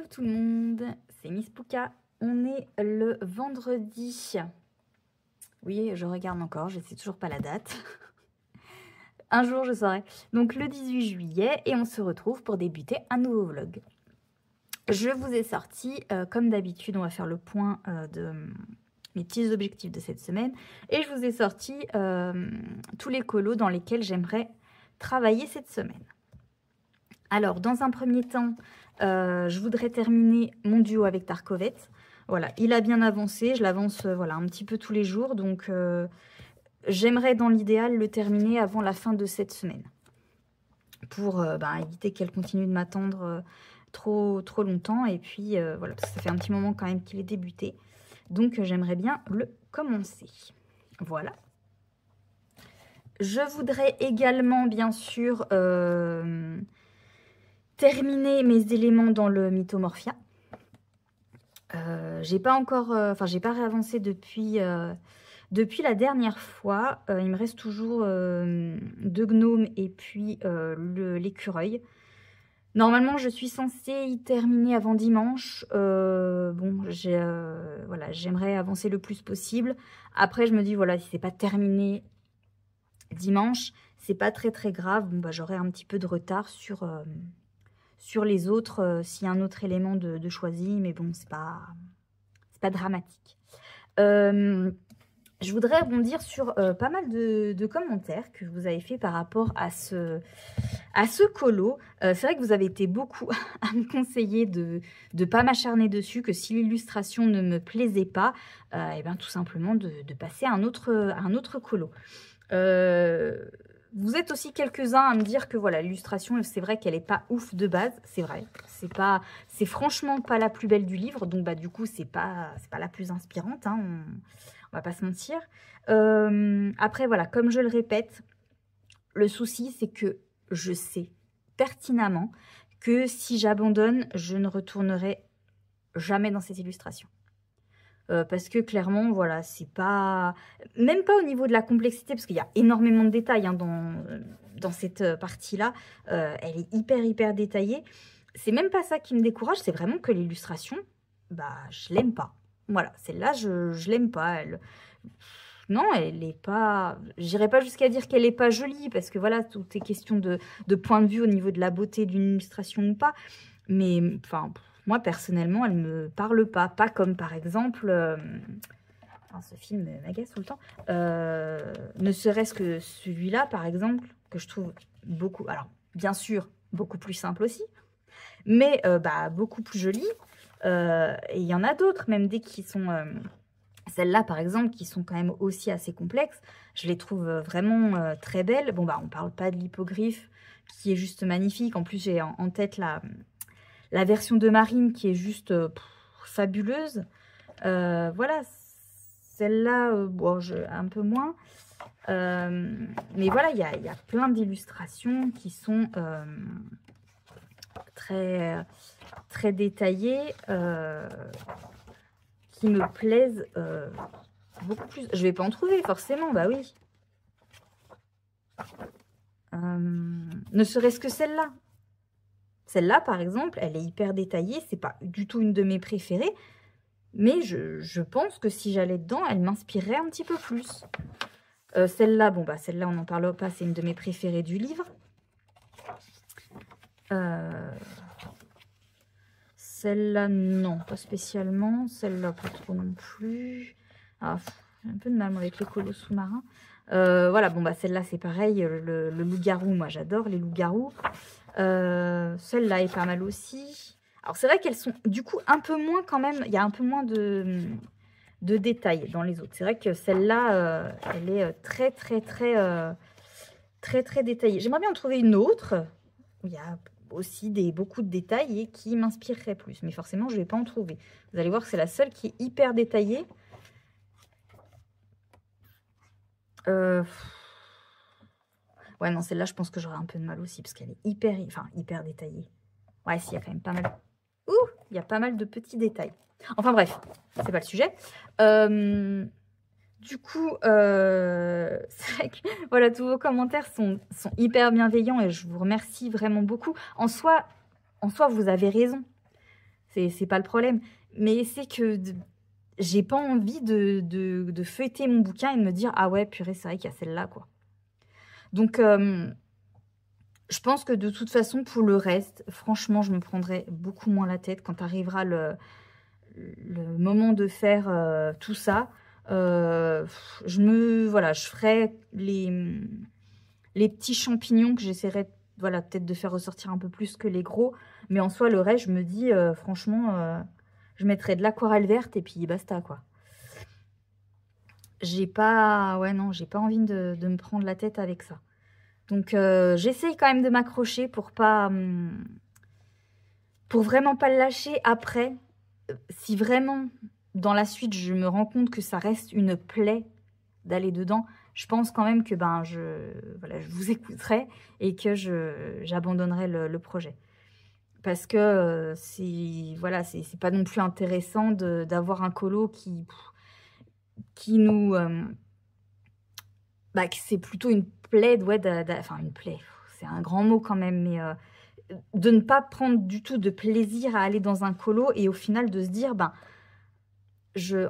tout le monde, c'est Miss Pouka. On est le vendredi. Oui, je regarde encore, je ne sais toujours pas la date. Un jour, je saurai. Donc le 18 juillet et on se retrouve pour débuter un nouveau vlog. Je vous ai sorti, comme d'habitude, on va faire le point de mes petits objectifs de cette semaine. Et je vous ai sorti tous les colos dans lesquels j'aimerais travailler cette semaine. Alors, dans un premier temps, je voudrais terminer mon duo avec Tarkovets. Voilà, il a bien avancé, je l'avance voilà, un petit peu tous les jours. Donc, j'aimerais dans l'idéal le terminer avant la fin de cette semaine. Pour éviter qu'elle continue de m'attendre trop longtemps. Et puis, voilà, parce que ça fait un petit moment quand même qu'il est débuté. Donc, j'aimerais bien le commencer. Voilà. Je voudrais également, bien sûr, terminer mes éléments dans le Mythomorphia. J'ai pas encore, j'ai pas réavancé depuis la dernière fois. Il me reste toujours 2 gnomes et puis l'écureuil. Normalement, je suis censée y terminer avant dimanche. Bon, voilà, j'aimerais avancer le plus possible. Après, je me dis, voilà, si c'est pas terminé dimanche, c'est pas très grave. Bon, j'aurai un petit peu de retard sur les autres, s'il y a un autre élément de choisi, mais bon, c'est pas dramatique. Je voudrais rebondir sur pas mal de commentaires que vous avez fait par rapport à ce colo. C'est vrai que vous avez été beaucoup à me conseiller de ne pas m'acharner dessus, que si l'illustration ne me plaisait pas, et bien tout simplement de passer à un autre colo. Vous êtes aussi quelques-uns à me dire que voilà, l'illustration, c'est vrai qu'elle n'est pas ouf de base, c'est vrai. C'est franchement pas la plus belle du livre, donc du coup, c'est pas la plus inspirante, hein, on va pas se mentir. Après, voilà, comme je le répète, le souci, c'est que je sais pertinemment que si j'abandonne, je ne retournerai jamais dans cette illustration. Parce que clairement, voilà, c'est pas... Même pas au niveau de la complexité, parce qu'il y a énormément de détails hein, dans cette partie-là. Elle est hyper détaillée. C'est même pas ça qui me décourage, c'est vraiment que l'illustration, je l'aime pas. Voilà, celle-là, je l'aime pas. Non, elle est pas... J'irai pas jusqu'à dire qu'elle est pas jolie, parce que voilà, tout est question de point de vue au niveau de la beauté d'une illustration ou pas. Mais, enfin... Moi, personnellement, elle ne me parle pas. Pas comme, par exemple, ce film m'agace tout le temps. Ne serait-ce que celui-là, par exemple, que je trouve beaucoup... Alors, bien sûr, beaucoup plus simple aussi, mais beaucoup plus joli. Et il y en a d'autres, même des qui sont... Celles-là, par exemple, qui sont quand même aussi assez complexes. Je les trouve vraiment très belles. Bon, on ne parle pas de l'hippogriffe, qui est juste magnifique. En plus, j'ai en tête la version de Marine qui est juste fabuleuse. Voilà, celle-là, un peu moins. Mais voilà, il y a plein d'illustrations qui sont très détaillées, qui me plaisent beaucoup plus. Je vais pas en trouver forcément, bah oui. Ne serait-ce que celle-là. Celle-là, par exemple, elle est hyper détaillée. C'est pas du tout une de mes préférées. Mais je pense que si j'allais dedans, elle m'inspirerait un petit peu plus. Celle-là, celle-là, on n'en parle pas. C'est une de mes préférées du livre. Celle-là, non, pas spécialement. Celle-là, pas trop non plus. Ah, j'ai un peu de mal avec les colos sous-marins. Voilà, celle-là, c'est pareil. Le loup-garou, moi, j'adore les loups-garous. Celle-là est pas mal aussi. Alors, c'est vrai qu'elles sont du coup un peu moins quand même. Il y a un peu moins de détails dans les autres. C'est vrai que celle-là, elle est très détaillée. J'aimerais bien en trouver une autre où il y a aussi beaucoup de détails et qui m'inspirerait plus. Mais forcément, je ne vais pas en trouver. Vous allez voir que c'est la seule qui est hyper détaillée. Ouais, non, celle-là, je pense que j'aurai un peu de mal aussi, parce qu'elle est hyper détaillée. Ouais, si, il y a quand même pas mal... Ouh, il y a pas mal de petits détails. Enfin bref, c'est pas le sujet. Du coup, c'est vrai que voilà, tous vos commentaires sont hyper bienveillants et je vous remercie vraiment beaucoup. En soi, vous avez raison. c'est pas le problème. Mais c'est que j'ai pas envie de feuilleter mon bouquin et de me dire, ah ouais, purée, c'est vrai qu'il y a celle-là, quoi. Donc, je pense que de toute façon, pour le reste, franchement, je me prendrai beaucoup moins la tête quand arrivera le moment de faire tout ça. Voilà, je ferai les petits champignons que j'essaierai, voilà, peut-être de faire ressortir un peu plus que les gros. Mais en soi, le reste, je me dis, franchement, je mettrai de l'aquarelle verte et puis basta, quoi. Ouais, non, j'ai pas envie de me prendre la tête avec ça. Donc, j'essaye quand même de m'accrocher pour vraiment pas le lâcher. Après, si vraiment, dans la suite, je me rends compte que ça reste une plaie d'aller dedans, je pense quand même que voilà, je vous écouterai et que j'abandonnerai le projet. Parce que voilà, c'est pas non plus intéressant d'avoir un colo qui nous... que c'est plutôt une plaie, ouais, enfin une plaie, c'est un grand mot quand même, mais de ne pas prendre du tout de plaisir à aller dans un colo et au final de se dire,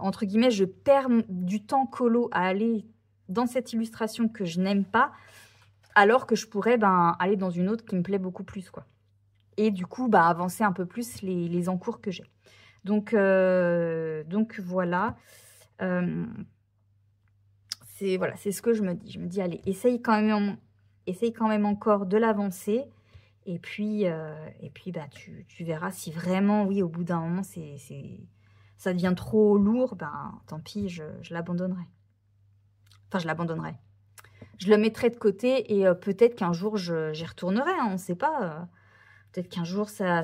entre guillemets, je perds du temps colo à aller dans cette illustration que je n'aime pas, alors que je pourrais aller dans une autre qui me plaît beaucoup plus, quoi. Et du coup, avancer un peu plus les encours que j'ai. Donc voilà. C'est ce que je me dis. Je me dis, allez, essaye quand même encore de l'avancer. Et puis tu verras si vraiment, oui, au bout d'un moment, ça devient trop lourd, tant pis, je l'abandonnerai. Enfin, je l'abandonnerai. Je le mettrai de côté et peut-être qu'un jour, j'y retournerai, hein, on ne sait pas. Peut-être qu'un jour, ça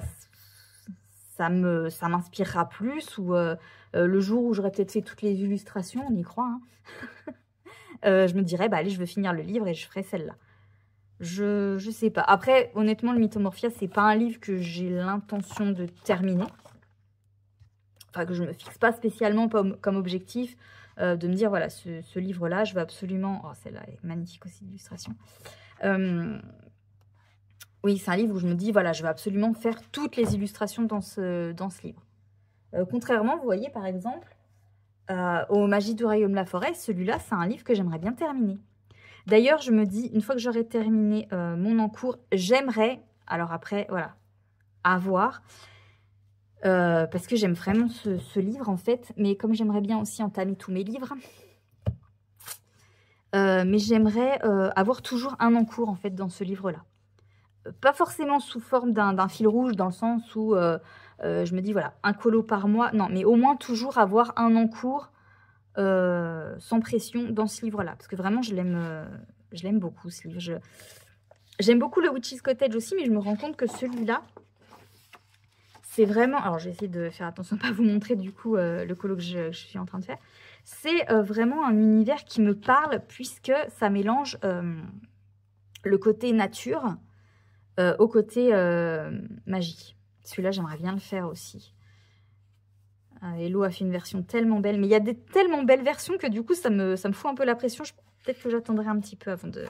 m'inspirera plus ou le jour où j'aurai peut-être fait toutes les illustrations, on y croit, hein. Je me dirais, allez, je veux finir le livre et je ferai celle-là. Je sais pas. Après, honnêtement, le Mythomorphia, c'est pas un livre que j'ai l'intention de terminer. Enfin, que je me fixe pas spécialement comme objectif de me dire, voilà, ce livre-là, je veux absolument... Oh, celle-là est magnifique aussi, l'illustration. Oui, c'est un livre où je me dis, voilà, je veux absolument faire toutes les illustrations dans ce livre. Contrairement, vous voyez, par exemple, au Magie du Royaume la Forêt, celui-là, c'est un livre que j'aimerais bien terminer. D'ailleurs, je me dis, une fois que j'aurai terminé mon encours, j'aimerais, alors après, voilà, à voir, parce que j'aime vraiment ce livre, en fait, mais comme j'aimerais bien aussi entamer tous mes livres, mais j'aimerais avoir toujours un encours, en fait, dans ce livre-là. Pas forcément sous forme d'un fil rouge, dans le sens où je me dis, voilà, un colo par mois, non, mais au moins toujours avoir un encours sans pression dans ce livre-là, parce que vraiment, je l'aime beaucoup, ce livre. J'aime beaucoup le Witch's Cottage aussi, mais je me rends compte que celui-là, c'est vraiment... Alors, je vais essayer de faire attention à ne pas vous montrer, du coup, le colo que je suis en train de faire. C'est vraiment un univers qui me parle, puisque ça mélange le côté nature au côté magie. Celui-là, j'aimerais bien le faire aussi. Hello a fait une version tellement belle. Mais il y a des tellement belles versions que du coup, ça me fout un peu la pression. Peut-être que j'attendrai un petit peu avant de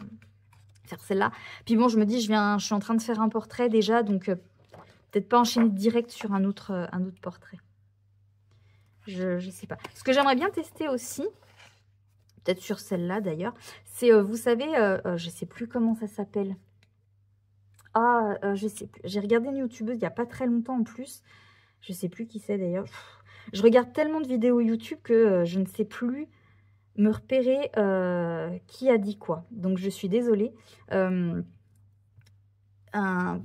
faire celle-là. Puis bon, je me dis, je suis en train de faire un portrait déjà. Donc, peut-être pas enchaîner direct sur un autre portrait. Je sais pas. Ce que j'aimerais bien tester aussi, peut-être sur celle-là d'ailleurs, c'est, vous savez, je sais plus comment ça s'appelle. Ah, je sais plus. J'ai regardé une youtubeuse il n'y a pas très longtemps en plus. Je sais plus qui c'est d'ailleurs. Je regarde tellement de vidéos YouTube que je ne sais plus me repérer qui a dit quoi. Donc, je suis désolée. Alors,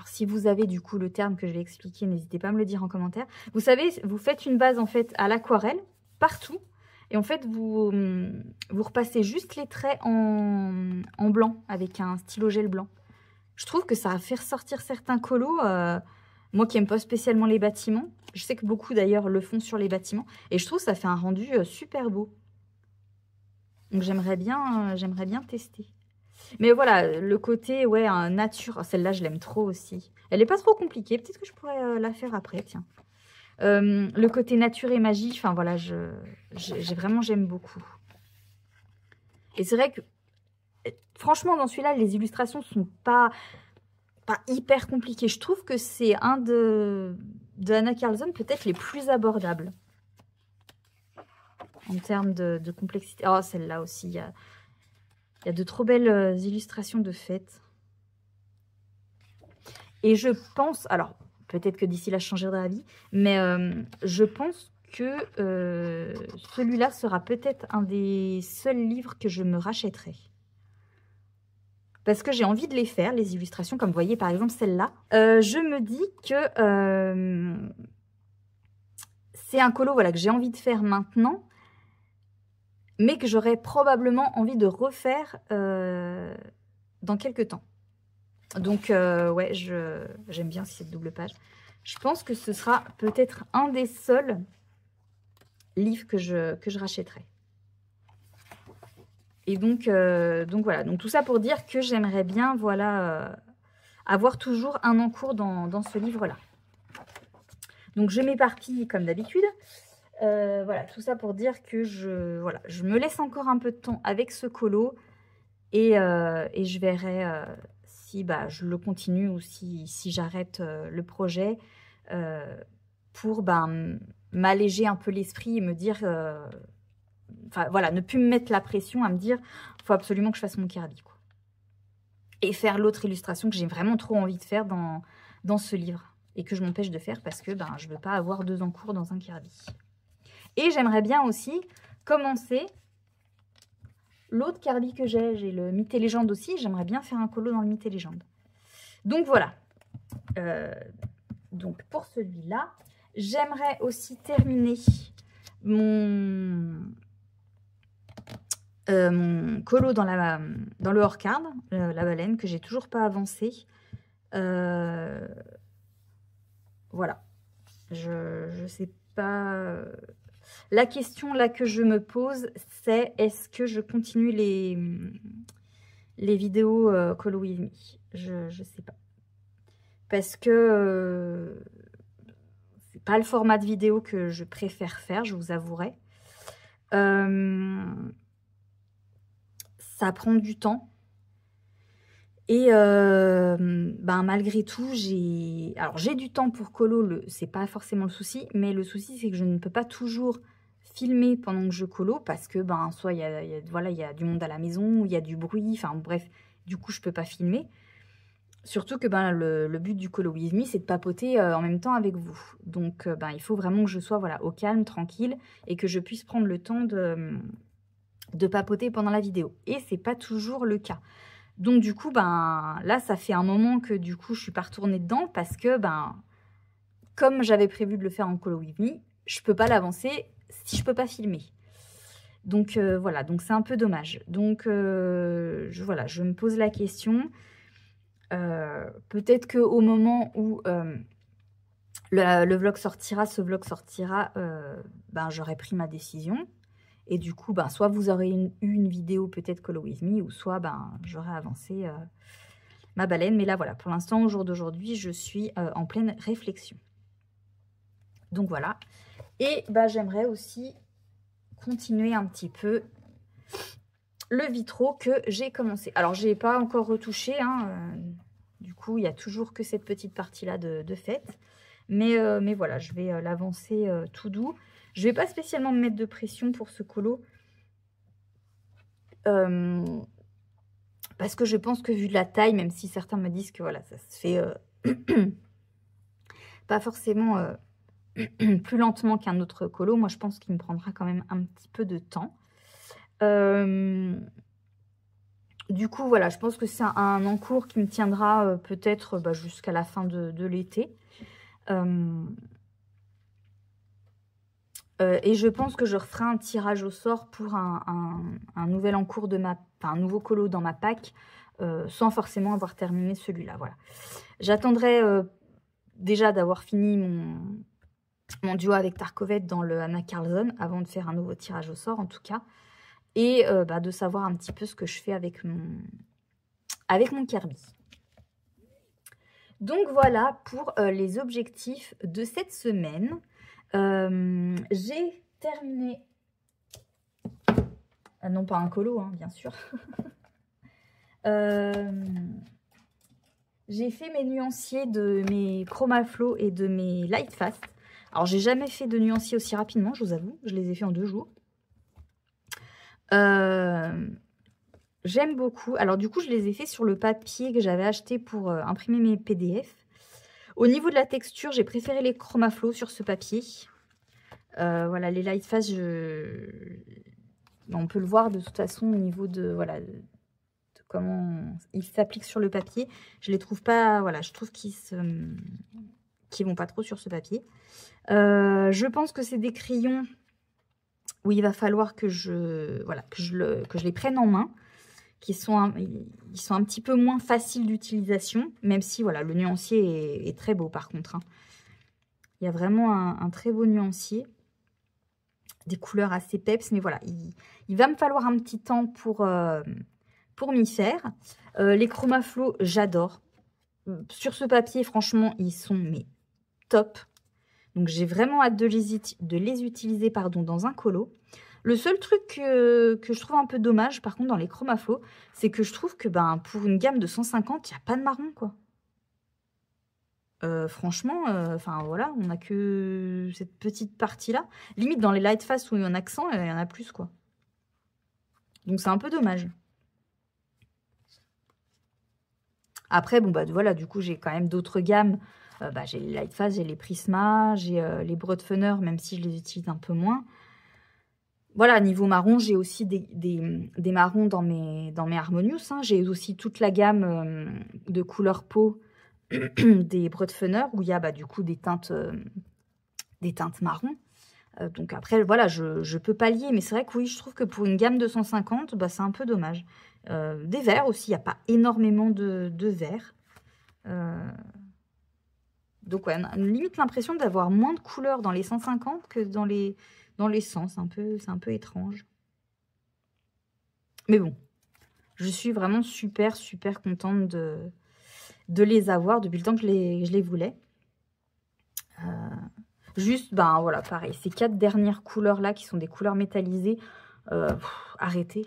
si vous avez du coup le terme que je vais expliquer, n'hésitez pas à me le dire en commentaire. Vous savez, vous faites une base en fait à l'aquarelle, partout. Et en fait, vous repassez juste les traits en blanc avec un stylo gel blanc. Je trouve que ça a fait ressortir certains colos. Moi qui n'aime pas spécialement les bâtiments. Je sais que beaucoup d'ailleurs le font sur les bâtiments. Et je trouve que ça fait un rendu super beau. Donc j'aimerais bien tester. Mais voilà, le côté, ouais, nature. Celle-là, je l'aime trop aussi. Elle n'est pas trop compliquée. Peut-être que je pourrais la faire après, tiens. Le côté nature et magie, enfin voilà, j'aime beaucoup. Et c'est vrai que, franchement, dans celui-là, les illustrations sont pas hyper compliquées. Je trouve que c'est un de Anna Carlson peut-être les plus abordables. En termes de complexité. Oh, celle-là aussi, il y a de trop belles illustrations de fêtes. Et je pense, alors peut-être que d'ici là je changerai d'avis, mais je pense que celui-là sera peut-être un des seuls livres que je me rachèterai. Parce que j'ai envie de les faire, les illustrations, comme vous voyez par exemple celle-là. Je me dis que c'est un colo voilà, que j'ai envie de faire maintenant, mais que j'aurais probablement envie de refaire dans quelques temps. Donc, ouais, j'aime bien cette double page. Je pense que ce sera peut-être un des seuls livres que je rachèterai. Et donc voilà. Donc, tout ça pour dire que j'aimerais bien, voilà, avoir toujours un en cours dans ce livre-là. Donc, je m'éparpille comme d'habitude. Voilà, tout ça pour dire que je me laisse encore un peu de temps avec ce colo. Et je verrai si je le continue ou si j'arrête le projet pour m'alléger un peu l'esprit et me dire... Enfin, voilà, ne plus me mettre la pression à me dire il faut absolument que je fasse mon Kirby, quoi. Et faire l'autre illustration que j'ai vraiment trop envie de faire dans ce livre et que je m'empêche de faire parce que je ne veux pas avoir 2 en cours dans un Kirby. Et j'aimerais bien aussi commencer l'autre Kirby que j'ai le Mythes et Légendes aussi. J'aimerais bien faire un colo dans le Mythes et Légendes. Donc voilà. Donc pour celui-là, j'aimerais aussi terminer mon colo dans le hors-card, la baleine, que j'ai toujours pas avancé. Voilà. Je sais pas... La question là que je me pose, c'est est-ce que je continue les vidéos Colo With Me? Je sais pas. Parce que c'est pas le format de vidéo que je préfère faire, je vous avouerai. Ça prend du temps. Et malgré tout, j'ai du temps pour colo, c'est pas forcément le souci, mais le souci c'est que je ne peux pas toujours filmer pendant que je colo parce que soit il y a du monde à la maison, il y a du bruit, enfin bref, du coup je peux pas filmer. Surtout que le but du Colo With Me, c'est de papoter en même temps avec vous. Donc il faut vraiment que je sois au calme, tranquille, et que je puisse prendre le temps de papoter pendant la vidéo. Et c'est pas toujours le cas. Donc du coup, là, ça fait un moment que du coup, je suis pas retournée dedans parce que, comme j'avais prévu de le faire en Colo With Me, je peux pas l'avancer si je peux pas filmer. Donc voilà, donc c'est un peu dommage. Donc je me pose la question. Peut-être qu'au moment où ce vlog sortira, j'aurai pris ma décision. Et du coup, soit vous aurez eu une vidéo peut-être Colo With Me, ou soit j'aurai avancé ma baleine. Mais là, voilà, pour l'instant, au jour d'aujourd'hui, je suis en pleine réflexion. Donc voilà. Et j'aimerais aussi continuer un petit peu le vitro que j'ai commencé. Alors, je n'ai pas encore retouché, du coup, il n'y a toujours que cette petite partie-là de fête. Mais voilà, je vais l'avancer tout doux. Je ne vais pas spécialement me mettre de pression pour ce colo. Parce que je pense que vu de la taille, même si certains me disent que voilà, ça se fait pas forcément plus lentement qu'un autre colo, moi je pense qu'il me prendra quand même un petit peu de temps. Du coup, voilà, je pense que c'est un encours qui me tiendra peut-être jusqu'à la fin de l'été. Et je pense que je referai un tirage au sort pour un nouvel encours un nouveau colo dans ma pack, sans forcément avoir terminé celui-là. Voilà. J'attendrai déjà d'avoir fini mon duo avec Tarkovette dans le Anna Carlson avant de faire un nouveau tirage au sort en tout cas. Et de savoir un petit peu ce que je fais avec mon Kirby. Donc voilà pour les objectifs de cette semaine. J'ai terminé, non pas un colo, bien sûr. j'ai fait mes nuanciers de mes Chromaflow et de mes Lightfast. Alors, j'ai jamais fait de nuanciers aussi rapidement, je vous avoue. Je les ai fait en 2 jours. J'aime beaucoup. Alors, du coup, je les ai fait sur le papier que j'avais acheté pour imprimer mes PDF. Au niveau de la texture, j'ai préféré les Chromaflow sur ce papier. Voilà, les Lightfast, on peut le voir de toute façon au niveau de, voilà, de comment ils s'appliquent sur le papier. Je les trouve pas, voilà, je trouve qu'ils vont pas trop sur ce papier. Je pense que c'est des crayons où il va falloir que je les prenne en main, ils sont un petit peu moins faciles d'utilisation, même si voilà, le nuancier est très beau par contre. Hein. Il y a vraiment un très beau nuancier, des couleurs assez peps, mais voilà, il va me falloir un petit temps pour m'y faire. Les Chromaflow, j'adore. Sur ce papier, franchement, ils sont mais top. Donc, j'ai vraiment hâte de les utiliser dans un colo. Le seul truc que je trouve un peu dommage, par contre, dans les Chromaflow, c'est que je trouve que pour une gamme de 150, il n'y a pas de marron, quoi. Franchement, enfin voilà, on n'a que cette petite partie-là. Limite, dans les Lightfast où il y a un accent, il y en a plus, quoi. Donc, c'est un peu dommage. Après, bon, voilà, du coup, j'ai quand même d'autres gammes. J'ai les Lightfast, j'ai les Prisma, j'ai les Broadfunner, même si je les utilise un peu moins. Voilà, niveau marron, j'ai aussi des marrons dans mes Harmonious. Hein. J'ai aussi toute la gamme de couleur peau des Broadfunner, où il y a du coup des teintes marron. Donc après, voilà, je peux pallier. Mais c'est vrai que oui, je trouve que pour une gamme de 150, c'est un peu dommage. Des verts aussi, il n'y a pas énormément de verts. Donc ouais, on a limite l'impression d'avoir moins de couleurs dans les 150 que dans les 100. C'est un peu étrange. Mais bon, je suis vraiment super, super contente de les avoir depuis le temps que je les voulais. Juste, voilà, pareil, ces 4 dernières couleurs-là qui sont des couleurs métallisées, arrêtez.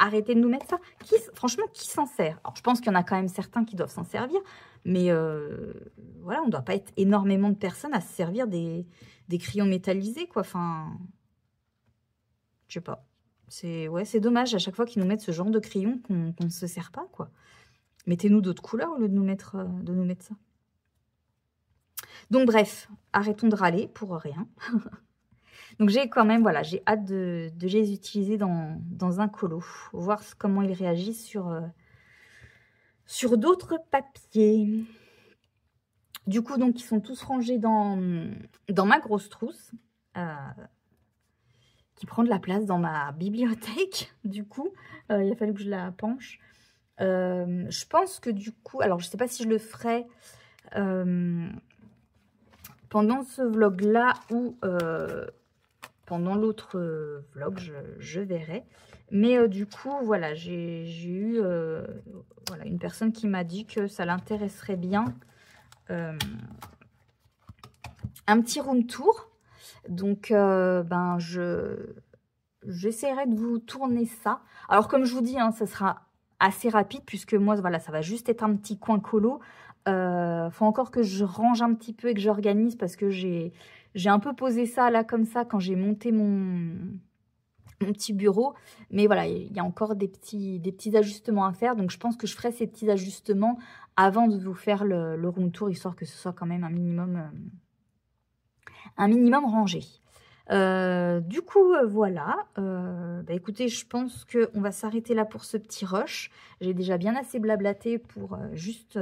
Arrêtez de nous mettre ça. Franchement, qui s'en sert? Alors, je pense qu'il y en a quand même certains qui doivent s'en servir, mais voilà, on ne doit pas être énormément de personnes à se servir des crayons métallisés, quoi. Enfin, je sais pas. C'est dommage à chaque fois qu'ils nous mettent ce genre de crayon qu'on ne se sert pas, quoi. Mettez-nous d'autres couleurs au lieu de nous mettre ça. Donc, bref, arrêtons de râler pour rien. Donc, j'ai quand même, voilà, j'ai hâte de les utiliser dans un colo. Voir comment ils réagissent sur d'autres papiers. Du coup, donc, ils sont tous rangés dans ma grosse trousse. Qui prend de la place dans ma bibliothèque, du coup. Il a fallu que je la penche. Je pense que du coup, alors je ne sais pas si je le ferai pendant ce vlog-là ou pendant l'autre vlog, je verrai. Mais du coup, voilà, j'ai eu voilà, une personne qui m'a dit que ça l'intéresserait bien. Un petit room tour. Donc, j'essaierai de vous tourner ça. Alors, comme je vous dis, hein, ça sera assez rapide puisque moi, voilà, ça va juste être un petit coin colo. Faut encore que je range un petit peu et que j'organise parce que j'ai un peu posé ça là comme ça quand j'ai monté mon petit bureau. Mais voilà, il y a encore des petits ajustements à faire. Donc, je pense que je ferai ces petits ajustements avant de vous faire le room tour, histoire que ce soit quand même un minimum rangé. Du coup, voilà. Écoutez, je pense qu'on va s'arrêter là pour ce petit rush. J'ai déjà bien assez blablaté pour juste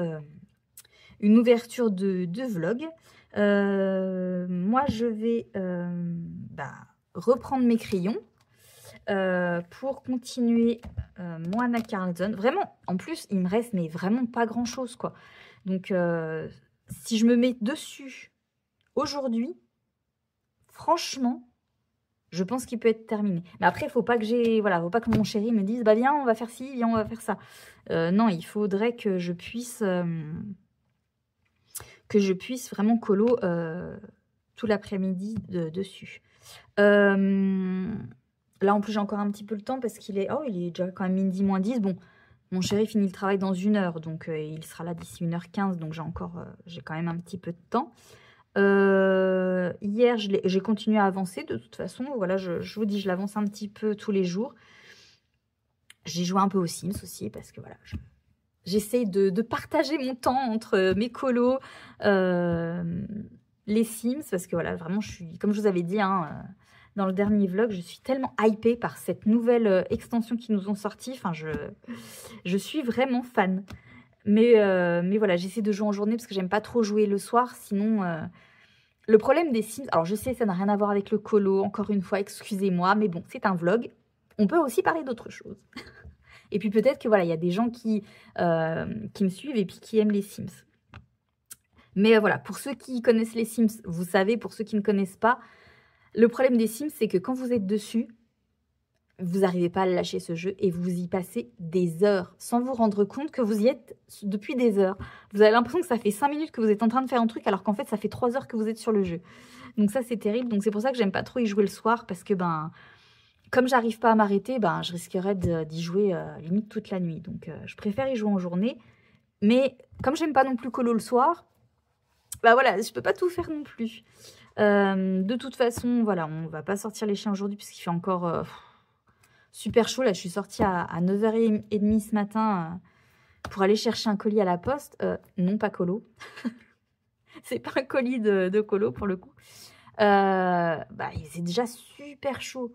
une ouverture de vlog. Moi, je vais reprendre mes crayons pour continuer mon Anna Carlson. Vraiment, en plus, il me reste mais vraiment pas grand-chose, quoi. Donc, si je me mets dessus aujourd'hui, franchement, je pense qu'il peut être terminé. Mais après, il ne faut pas que faut pas que mon chéri me dise, viens, on va faire ci, viens, on va faire ça. Non, il faudrait que je puisse vraiment colo tout l'après-midi dessus. Là, en plus, j'ai encore un petit peu le temps parce qu'il est déjà quand même midi moins 10. Bon, Mon chéri finit le travail dans 1 heure, donc il sera là d'ici 1h15, donc j'ai quand même un petit peu de temps. Hier, j'ai continué à avancer de toute façon. Voilà, je vous dis, je l'avance un petit peu tous les jours. J'ai joué un peu aux Sims aussi parce que voilà, j'essaye de partager mon temps entre mes colos, les Sims, parce que voilà, vraiment, comme je vous avais dit dans le dernier vlog, je suis tellement hypée par cette nouvelle extension qu'ils nous ont sortie. Enfin, je suis vraiment fan. Mais voilà, j'essaie de jouer en journée parce que j'aime pas trop jouer le soir. Sinon, le problème des Sims, alors je sais, ça n'a rien à voir avec le colo, encore une fois, excusez-moi, mais bon, c'est un vlog. On peut aussi parler d'autre chose. Et puis peut-être que voilà, il y a des gens qui me suivent et puis qui aiment les Sims. Mais voilà, pour ceux qui connaissent les Sims, vous savez, pour ceux qui ne connaissent pas, le problème des Sims, c'est que quand vous êtes dessus, vous n'arrivez pas à lâcher ce jeu et vous y passez des heures sans vous rendre compte que vous y êtes depuis des heures. Vous avez l'impression que ça fait 5 minutes que vous êtes en train de faire un truc alors qu'en fait, ça fait 3 heures que vous êtes sur le jeu. Donc ça, c'est terrible. Donc c'est pour ça que j'aime pas trop y jouer le soir parce que comme j'arrive pas à m'arrêter, je risquerais d'y jouer limite toute la nuit. Donc je préfère y jouer en journée. Mais comme j'aime pas non plus colo le soir, voilà, je peux pas tout faire non plus. De toute façon, voilà, on va pas sortir les chiens aujourd'hui puisqu'il fait encore super chaud. Là, je suis sortie à 9h30 ce matin pour aller chercher un colis à la poste. Non, pas colo. C'est pas un colis de colo pour le coup. C'est déjà super chaud.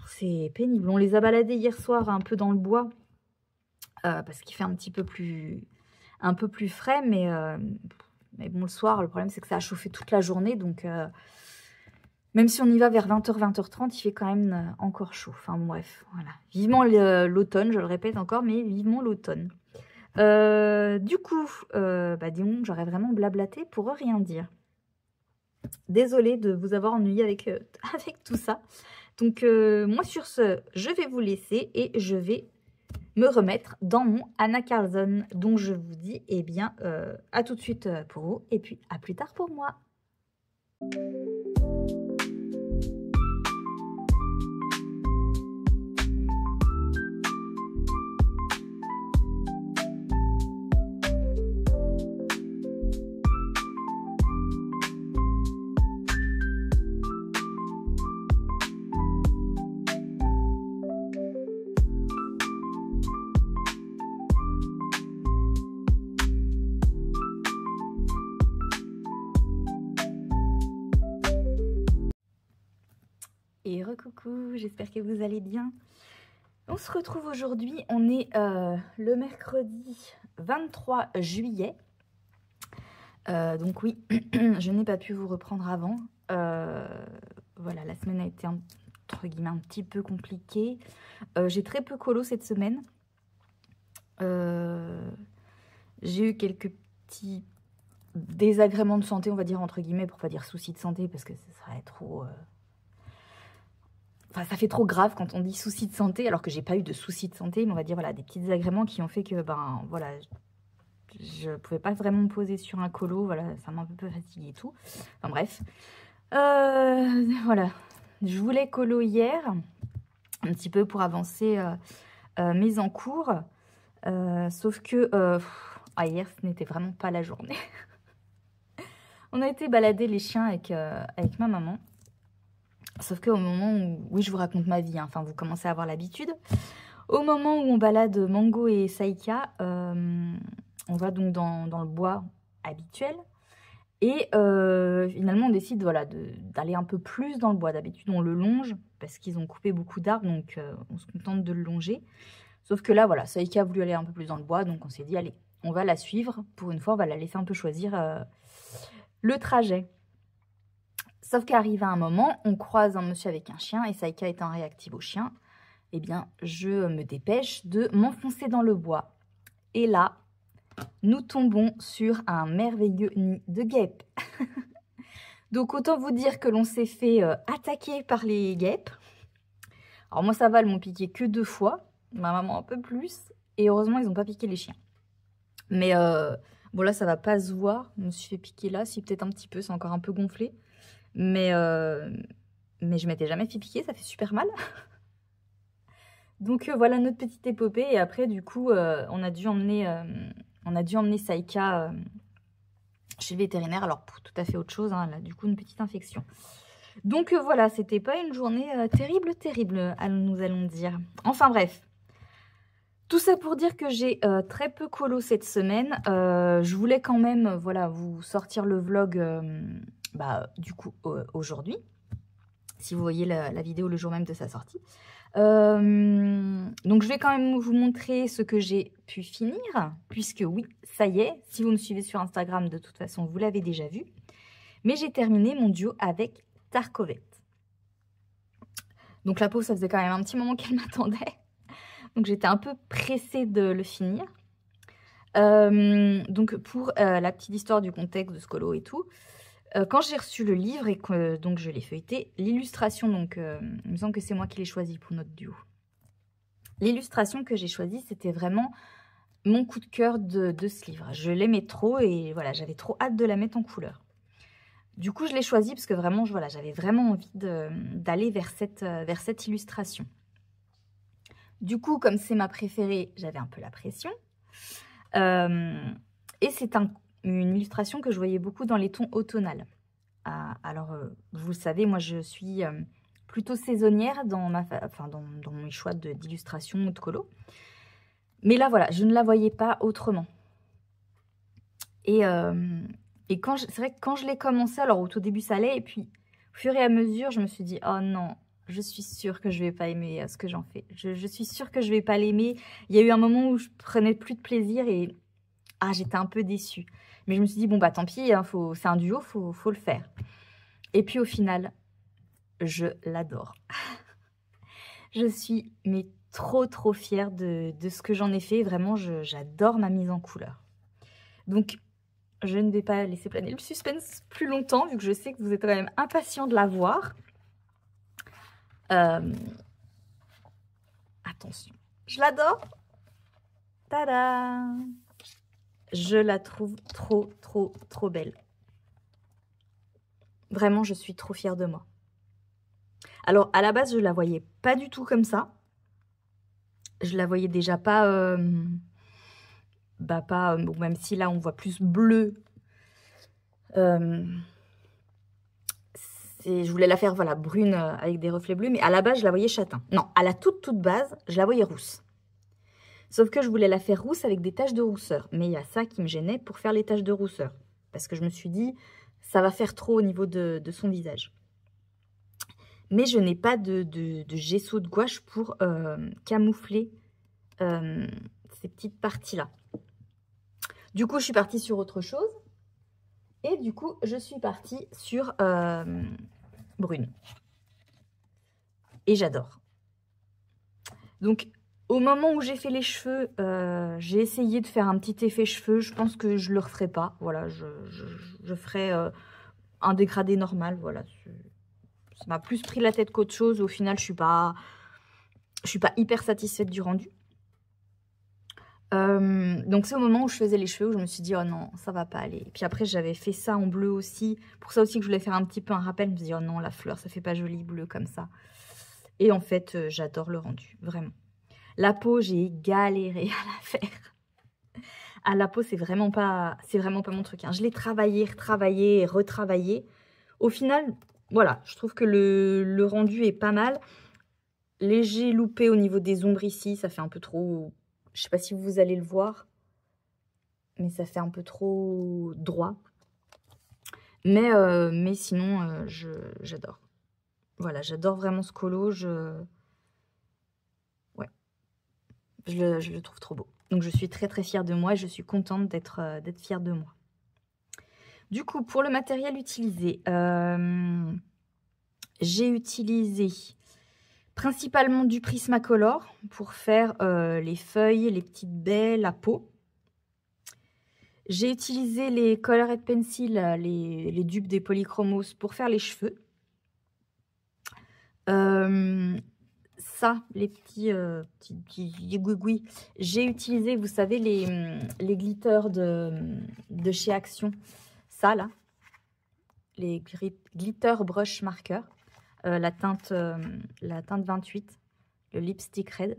C'est pénible. On les a baladés hier soir un peu dans le bois parce qu'il fait un peu plus frais, mais bon, le soir, le problème c'est que ça a chauffé toute la journée, donc même si on y va vers 20h, 20h30, il fait quand même encore chaud. Enfin bref, voilà. Vivement l'automne, je le répète encore, mais vivement l'automne. Du coup, disons, j'aurais vraiment blablaté pour rien dire. Désolée de vous avoir ennuyé avec tout ça. Donc, moi, sur ce, je vais vous laisser et je vais me remettre dans mon Anna Carlson. Donc, je vous dis, à tout de suite pour vous et puis à plus tard pour moi. Et recoucou, j'espère que vous allez bien. On se retrouve aujourd'hui, on est le mercredi 23 juillet. Donc oui, je n'ai pas pu vous reprendre avant. Voilà, la semaine a été entre guillemets un petit peu compliquée. J'ai très peu colo cette semaine. J'ai eu quelques petits désagréments de santé, on va dire entre guillemets, pour pas dire soucis de santé, parce que ça serait trop... Enfin, ça fait trop grave quand on dit soucis de santé, alors que j'ai pas eu de soucis de santé, mais on va dire voilà, des petits désagréments qui ont fait que, voilà, je pouvais pas vraiment me poser sur un colo, voilà, ça m'a un peu fatiguée et tout. Enfin bref. Voilà, je voulais colo hier, un petit peu pour avancer mes encours, sauf que hier, ce n'était vraiment pas la journée. On a été balader les chiens avec ma maman. Sauf qu'au moment où... Oui, je vous raconte ma vie, enfin, vous commencez à avoir l'habitude. Au moment où on balade Mango et Saïka, on va donc dans le bois habituel. Et finalement, on décide voilà, d'aller un peu plus dans le bois. D'habitude, on le longe parce qu'ils ont coupé beaucoup d'arbres, donc on se contente de le longer. Sauf que là, voilà, Saïka a voulu aller un peu plus dans le bois, donc on s'est dit, allez, on va la suivre. Pour une fois, on va la laisser un peu choisir le trajet. Sauf qu'arrive à un moment, on croise un monsieur avec un chien et Saïka étant réactive au chien, eh bien, je me dépêche de m'enfoncer dans le bois. Et là, nous tombons sur un merveilleux nid de guêpes. Donc, autant vous dire que l'on s'est fait attaquer par les guêpes. Alors, moi, ça va, elles m'ont piqué que 2 fois. Ma maman un peu plus. Et heureusement, ils n'ont pas piqué les chiens. Mais bon, là, ça va pas se voir. Je me suis fait piquer là, si peut-être un petit peu, c'est encore un peu gonflé. Mais je m'étais jamais fait piquer, ça fait super mal. Donc voilà notre petite épopée. Et après, du coup, on a dû emmener Saïka chez le vétérinaire. Alors, pour tout à fait autre chose, hein, elle a du coup une petite infection. Donc voilà, c'était pas une journée terrible, nous allons dire. Enfin bref. Tout ça pour dire que j'ai très peu colo cette semaine. Je voulais quand même voilà, vous sortir le vlog du coup aujourd'hui. Si vous voyez la vidéo le jour même de sa sortie. Donc je vais quand même vous montrer ce que j'ai pu finir. Puisque oui, ça y est, si vous me suivez sur Instagram, de toute façon, vous l'avez déjà vu. Mais j'ai terminé mon duo avec Tarkovette. Donc la peau, ça faisait quand même un petit moment qu'elle m'attendait. Donc j'étais un peu pressée de le finir. Donc pour la petite histoire du contexte de ce colo et tout, quand j'ai reçu le livre et que donc je l'ai feuilleté, l'illustration, donc il me semble que c'est moi qui l'ai choisi pour notre duo. L'illustration que j'ai choisie, c'était vraiment mon coup de cœur de ce livre. Je l'aimais trop et voilà, j'avais trop hâte de la mettre en couleur. Du coup, je l'ai choisie parce que vraiment, voilà, j'avais vraiment envie d'aller vers cette illustration. Du coup, comme c'est ma préférée, j'avais un peu la pression. Et c'est une illustration que je voyais beaucoup dans les tons automnales. Alors, vous le savez, moi, je suis plutôt saisonnière dans mes choix d'illustration ou de colo. Mais là, voilà, je ne la voyais pas autrement. Et c'est vrai que quand je l'ai commencé, alors au tout début, ça allait. Et puis, au fur et à mesure, je me suis dit, oh non, je suis sûre que je ne vais pas aimer ce que j'en fais. Je suis sûre que je ne vais pas l'aimer. Il y a eu un moment où je prenais plus de plaisir et j'étais un peu déçue. Mais je me suis dit, bon, bah tant pis, hein, c'est un duo, faut le faire. Et puis au final, je l'adore. Je suis trop fière de ce que j'en ai fait. Vraiment, j'adore ma mise en couleur. Donc, je ne vais pas laisser planer le suspense plus longtemps, vu que je sais que vous êtes quand même impatients de la voir. Attention, je l'adore. Tada! Je la trouve trop belle. Vraiment, je suis trop fière de moi. Alors, à la base, je la voyais pas du tout comme ça. Je la voyais déjà pas... même si là, on voit plus bleu. Je voulais la faire, voilà, brune avec des reflets bleus. Mais à la base, je la voyais châtain. Non, à la toute base, je la voyais rousse. Sauf que je voulais la faire rousse avec des taches de rousseur. Mais il y a ça qui me gênait pour faire les taches de rousseur. Parce que je me suis dit, ça va faire trop au niveau de son visage. Mais je n'ai pas de gesso de gouache pour camoufler ces petites parties-là. Du coup, je suis partie sur autre chose. Et du coup, je suis partie sur brune. Et j'adore. Donc, au moment où j'ai fait les cheveux, j'ai essayé de faire un petit effet cheveux. Je pense que je ne le referai pas. Voilà, je ferai un dégradé normal. Voilà, ça m'a plus pris la tête qu'autre chose. Au final, je suis pas hyper satisfaite du rendu. Donc c'est au moment où je faisais les cheveux où je me suis dit, oh non, ça va pas aller. Et puis après, j'avais fait ça en bleu aussi. Pour ça aussi que je voulais faire un petit peu un rappel. Je me suis dit, oh non, la fleur, ça fait pas joli bleu comme ça. Et en fait, j'adore le rendu, vraiment. La peau, j'ai galéré à la faire. La peau, c'est vraiment pas mon truc. Hein. Je l'ai travaillé, retravaillé, retravaillé. Au final, voilà, je trouve que le rendu est pas mal. Léger loupé au niveau des ombres ici, ça fait un peu trop... Je sais pas si vous allez le voir, mais ça fait un peu trop droit. Mais sinon, j'adore. Voilà, j'adore vraiment ce colo. Ouais, je le trouve trop beau. Donc, je suis très fière de moi et je suis contente d'être fière de moi. Du coup, pour le matériel utilisé, j'ai utilisé principalement du Prismacolor pour faire les feuilles, les petites baies, la peau. J'ai utilisé les Colored Pencil, les dupes des Polychromos pour faire les cheveux. Ça, les petits gougouis. J'ai utilisé, vous savez, les glitters de chez Action. Ça, là. Les glitter brush marker. La teinte 28. Le lipstick red.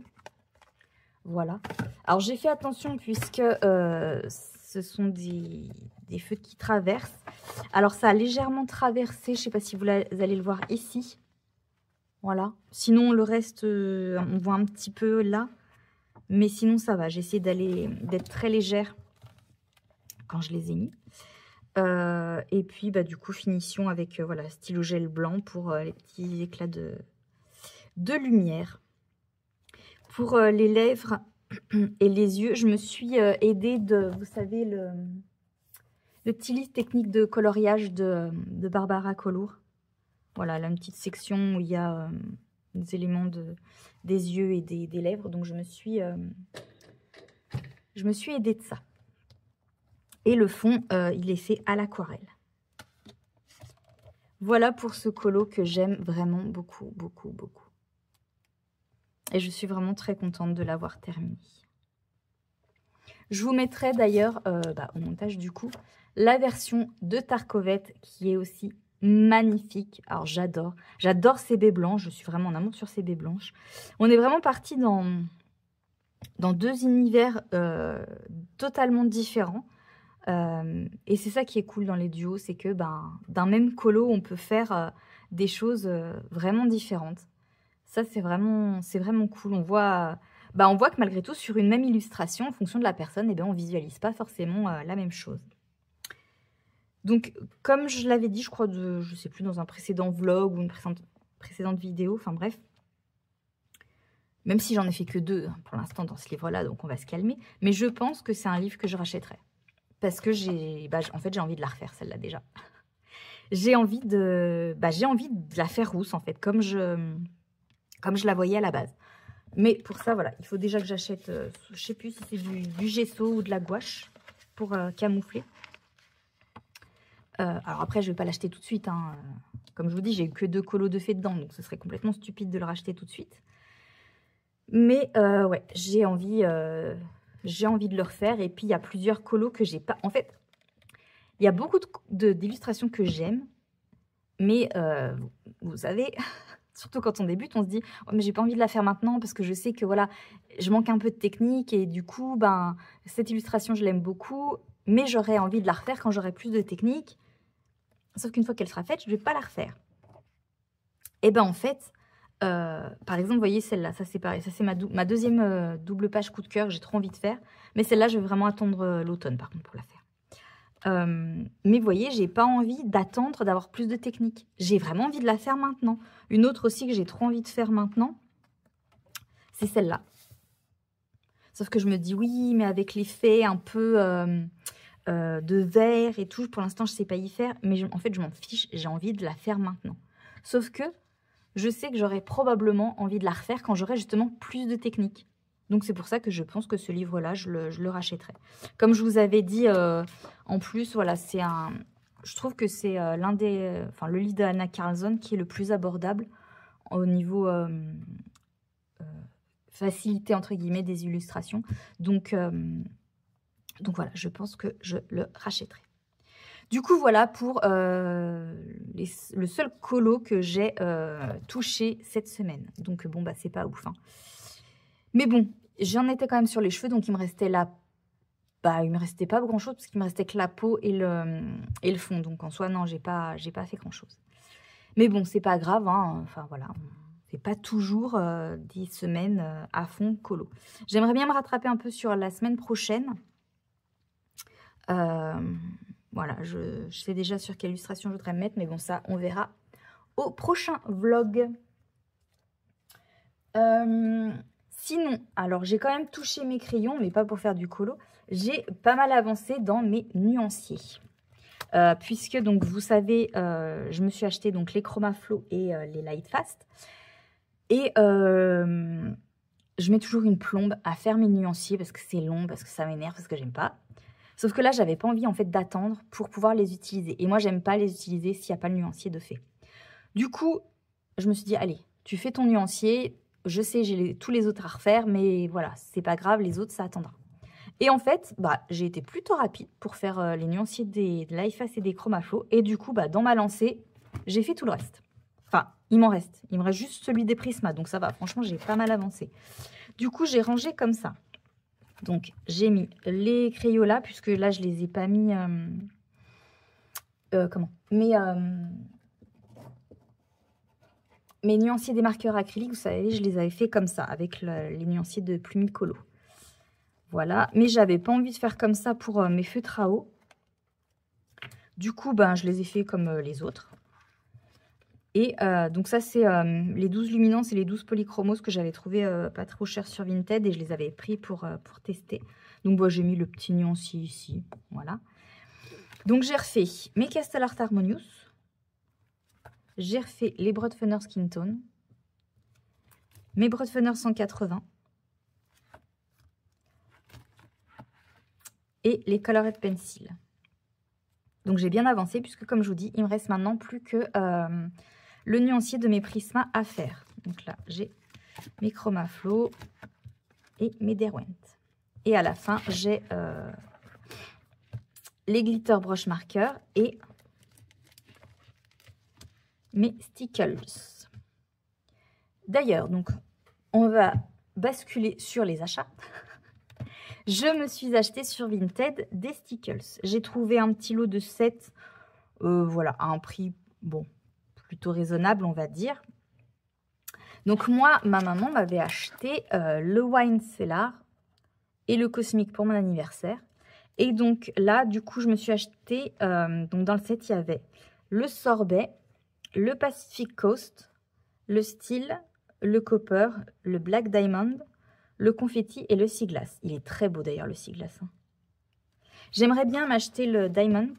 Voilà. Alors, j'ai fait attention puisque ce sont des feutres qui traversent. Alors, ça a légèrement traversé. Je ne sais pas si vous allez le voir ici. Voilà. Sinon, le reste, on voit un petit peu là. Mais sinon, ça va. J'ai essayé d'être très légère quand je les ai mis. Et puis, bah, du coup, finition avec voilà, stylo gel blanc pour les petits éclats de lumière. Pour les lèvres et les yeux, je me suis aidée de, vous savez, le petit livre technique de coloriage de Barbara Colour. Voilà, là, une petite section où il y a des éléments des yeux et des lèvres. Donc, je me suis aidée de ça. Et le fond, il est fait à l'aquarelle. Voilà pour ce colo que j'aime vraiment beaucoup, beaucoup, beaucoup. Et je suis vraiment très contente de l'avoir terminé. Je vous mettrai d'ailleurs, au montage du coup, la version de Tarkovette qui est aussi magnifique. Alors j'adore ces baies blanches, je suis vraiment en amour sur ces baies blanches. On est vraiment parti dans deux univers totalement différents. Et c'est ça qui est cool dans les duos, c'est que d'un même colo, on peut faire des choses vraiment différentes. Ça, c'est vraiment cool. On voit que malgré tout, sur une même illustration, en fonction de la personne, on ne visualise pas forcément la même chose. Donc, comme je l'avais dit, je crois, je ne sais plus, dans un précédent vlog ou une précédente vidéo, enfin bref, même si j'en ai fait que 2 pour l'instant dans ce livre-là, donc on va se calmer, mais je pense que c'est un livre que je rachèterai. Parce que en fait, j'ai envie de la refaire, celle-là, déjà. J'ai envie de la faire rousse, en fait, comme je la voyais à la base. Mais pour ça, voilà, il faut déjà que j'achète, je ne sais plus si c'est du gesso ou de la gouache pour camoufler. Alors après, je ne vais pas l'acheter tout de suite. Hein. Comme je vous dis, j'ai eu que 2 colos de fait dedans, donc ce serait complètement stupide de le racheter tout de suite. Mais ouais, j'ai envie de le refaire. Et puis, il y a plusieurs colos que j'ai pas... En fait, il y a beaucoup d'illustrations que j'aime. Mais vous savez, surtout quand on débute, on se dit oh, « mais j'ai pas envie de la faire maintenant parce que je sais que voilà, je manque un peu de technique. Et du coup, cette illustration, je l'aime beaucoup. Mais j'aurais envie de la refaire quand j'aurai plus de technique. Sauf qu'une fois qu'elle sera faite, je ne vais pas la refaire. » Et bien, en fait... par exemple, vous voyez celle-là, ça c'est pareil, ça c'est ma deuxième double page coup de cœur, j'ai trop envie de faire. Mais celle-là, je vais vraiment attendre l'automne par contre pour la faire. Mais vous voyez, j'ai pas envie d'attendre d'avoir plus de technique. J'ai vraiment envie de la faire maintenant. Une autre aussi que j'ai trop envie de faire maintenant, c'est celle-là. Sauf que je me dis oui, mais avec l'effet un peu de vert et tout, pour l'instant je sais pas y faire. Mais en fait, je m'en fiche, j'ai envie de la faire maintenant. Sauf que je sais que j'aurai probablement envie de la refaire quand j'aurai justement plus de technique. Donc, c'est pour ça que je pense que ce livre-là, je le rachèterai. Comme je vous avais dit, en plus, voilà, je trouve que c'est le livre d'Anna Carlson qui est le plus abordable au niveau facilité, entre guillemets, des illustrations. Donc voilà, je pense que je le rachèterai. Du coup, voilà pour le seul colo que j'ai touché cette semaine. Donc, bon, c'est pas ouf. Hein. Mais bon, j'en étais quand même sur les cheveux, donc il me restait là. Il me restait pas grand-chose, parce qu'il me restait que la peau et le fond. Donc, en soi, non, j'ai pas fait grand-chose. Mais bon, c'est pas grave. Hein. Enfin, voilà, on fait pas toujours 10 semaines à fond colo. J'aimerais bien me rattraper un peu sur la semaine prochaine. Voilà, je sais déjà sur quelle illustration je voudrais me mettre, mais bon, ça, on verra au prochain vlog. Sinon, alors, j'ai quand même touché mes crayons, mais pas pour faire du colo. J'ai pas mal avancé dans mes nuanciers. Puisque, donc, vous savez, je me suis acheté donc, les Chromaflow et les Lightfast. Et je mets toujours une plombe à faire mes nuanciers parce que c'est long, parce que ça m'énerve, parce que j'aime pas. Sauf que là, j'avais pas envie en fait d'attendre pour pouvoir les utiliser. Et moi, j'aime pas les utiliser s'il n'y a pas le nuancier de fait. Du coup, je me suis dit, allez, tu fais ton nuancier. Je sais, j'ai tous les autres à refaire, mais voilà, c'est pas grave, les autres, ça attendra. Et en fait, j'ai été plutôt rapide pour faire les nuanciers de Lightfast et des Chromaflow. Et du coup, dans ma lancée, j'ai fait tout le reste. Enfin, il m'en reste. Il me reste juste celui des Prisma, donc ça va. Franchement, j'ai pas mal avancé. Du coup, j'ai rangé comme ça. Donc, j'ai mis les Crayolas, puisque là, je les ai pas mis... comment? Mes nuanciers des marqueurs acryliques, vous savez, je les avais fait comme ça, avec les nuanciers de Plumicolo. Voilà, mais j'avais pas envie de faire comme ça pour mes feutres à eau. Du coup, ben, je les ai fait comme les autres. Et donc ça, c'est les 12 luminances et les 12 polychromos que j'avais trouvé pas trop cher sur Vinted, et je les avais pris pour tester. Donc bon, j'ai mis le petit nuancier ici, voilà. Donc j'ai refait mes Castle Art Harmonious. J'ai refait les Broadfunner Skin Tone, mes Broadfunner 180 et les Colored Pencil. Donc j'ai bien avancé puisque, comme je vous dis, il me reste maintenant plus que le nuancier de mes Prisma à faire. Donc là, j'ai mes Chroma Flow et mes Derwent. Et à la fin, j'ai les Glitter Brush Marker et mes Stickles. D'ailleurs, donc, on va basculer sur les achats. Je me suis acheté sur Vinted des Stickles. J'ai trouvé un petit lot de 7, voilà, à un prix, bon, plutôt raisonnable, on va dire. Donc moi, ma maman m'avait acheté le Wine Cellar et le Cosmic pour mon anniversaire. Et donc là, du coup, je me suis acheté, donc dans le set, il y avait le Sorbet, le Pacific Coast, le Steel, le Copper, le Black Diamond, le Confetti et le Sea Glass. Il est très beau d'ailleurs, le Sea Glass. Hein. J'aimerais bien m'acheter le Diamond.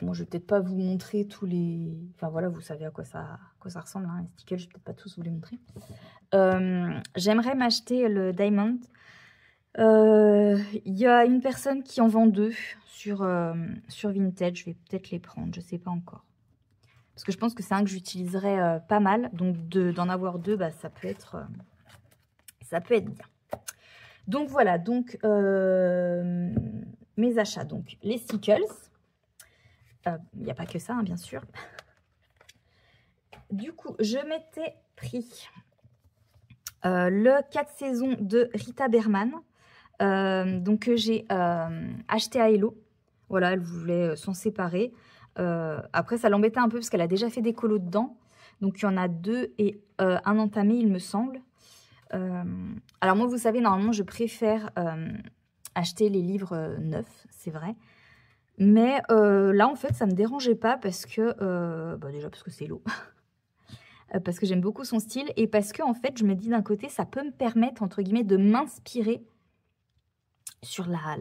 Bon, je vais peut-être pas vous montrer tous les... Enfin voilà, vous savez à quoi ça ressemble. Hein. Les stickers, je vais peut-être pas tous vous les montrer. J'aimerais m'acheter le Diamond. Il y a une personne qui en vend 2 sur Vinted. Je vais peut-être les prendre, je sais pas encore. Parce que je pense que c'est un que j'utiliserai pas mal. Donc d'en avoir 2, bah, ça peut être bien. Donc voilà, donc mes achats. Donc les Stickles. Il n'y a pas que ça, hein, bien sûr. Du coup, je m'étais pris le 4 saisons de Rita Berman. Donc que j'ai acheté à Hello. Voilà, elle voulait s'en séparer. Après, ça l'embêtait un peu parce qu'elle a déjà fait des colos dedans. Donc, il y en a 2 et un entamé, il me semble. Alors, moi, vous savez, normalement, je préfère acheter les livres neufs, c'est vrai. Mais là, en fait, ça ne me dérangeait pas parce que... bah, déjà, parce que c'est Hello. Parce que j'aime beaucoup son style. Et parce que, en fait, je me dis d'un côté, ça peut me permettre, entre guillemets, de m'inspirer sur la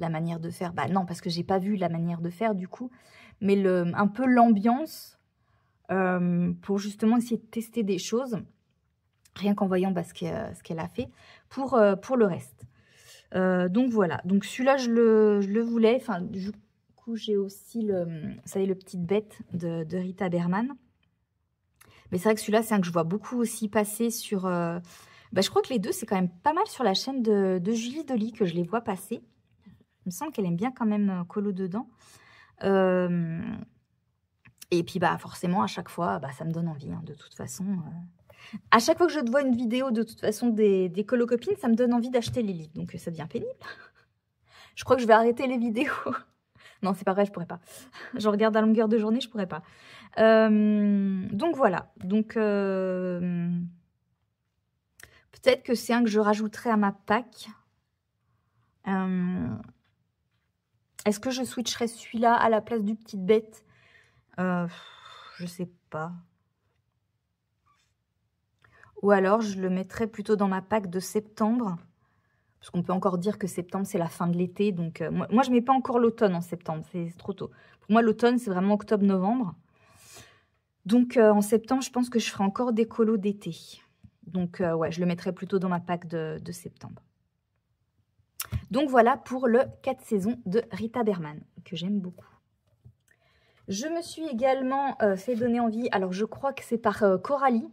manière de faire. Bah non, parce que j'ai pas vu la manière de faire du coup, mais un peu l'ambiance pour justement essayer de tester des choses, rien qu'en voyant ce qu'elle a fait pour le reste. Donc voilà, donc celui-là je le voulais, enfin du coup j'ai aussi vous savez, le Petite Bête de Rita Berman. Mais c'est vrai que celui-là c'est un que je vois beaucoup aussi passer sur... bah, je crois que les deux c'est quand même pas mal sur la chaîne de Julie Dolly que je les vois passer. Il me semble qu'elle aime bien quand même colo dedans. Et puis, bah, forcément, à chaque fois, bah, ça me donne envie, hein, de toute façon. À chaque fois que je vois une vidéo, de toute façon, des colo-copines, ça me donne envie d'acheter les livres. Donc, ça devient pénible. Je crois que je vais arrêter les vidéos. Non, c'est pas vrai, je pourrais pas. Je regarde à longueur de journée, je pourrais pas. Donc, voilà. Donc, peut-être que c'est un que je rajouterai à ma pack. Est-ce que je switcherai celui-là à la place du Petite Bête? Je sais pas. Ou alors, je le mettrai plutôt dans ma pack de septembre. Parce qu'on peut encore dire que septembre, c'est la fin de l'été. Donc, moi, je ne mets pas encore l'automne en septembre. C'est trop tôt. Pour moi, l'automne, c'est vraiment octobre-novembre. Donc, en septembre, je pense que je ferai encore des colos d'été. Donc, ouais, je le mettrai plutôt dans ma pack de septembre. Donc voilà pour le 4 saisons de Rita Berman, que j'aime beaucoup. Je me suis également fait donner envie, alors je crois que c'est par Coralie,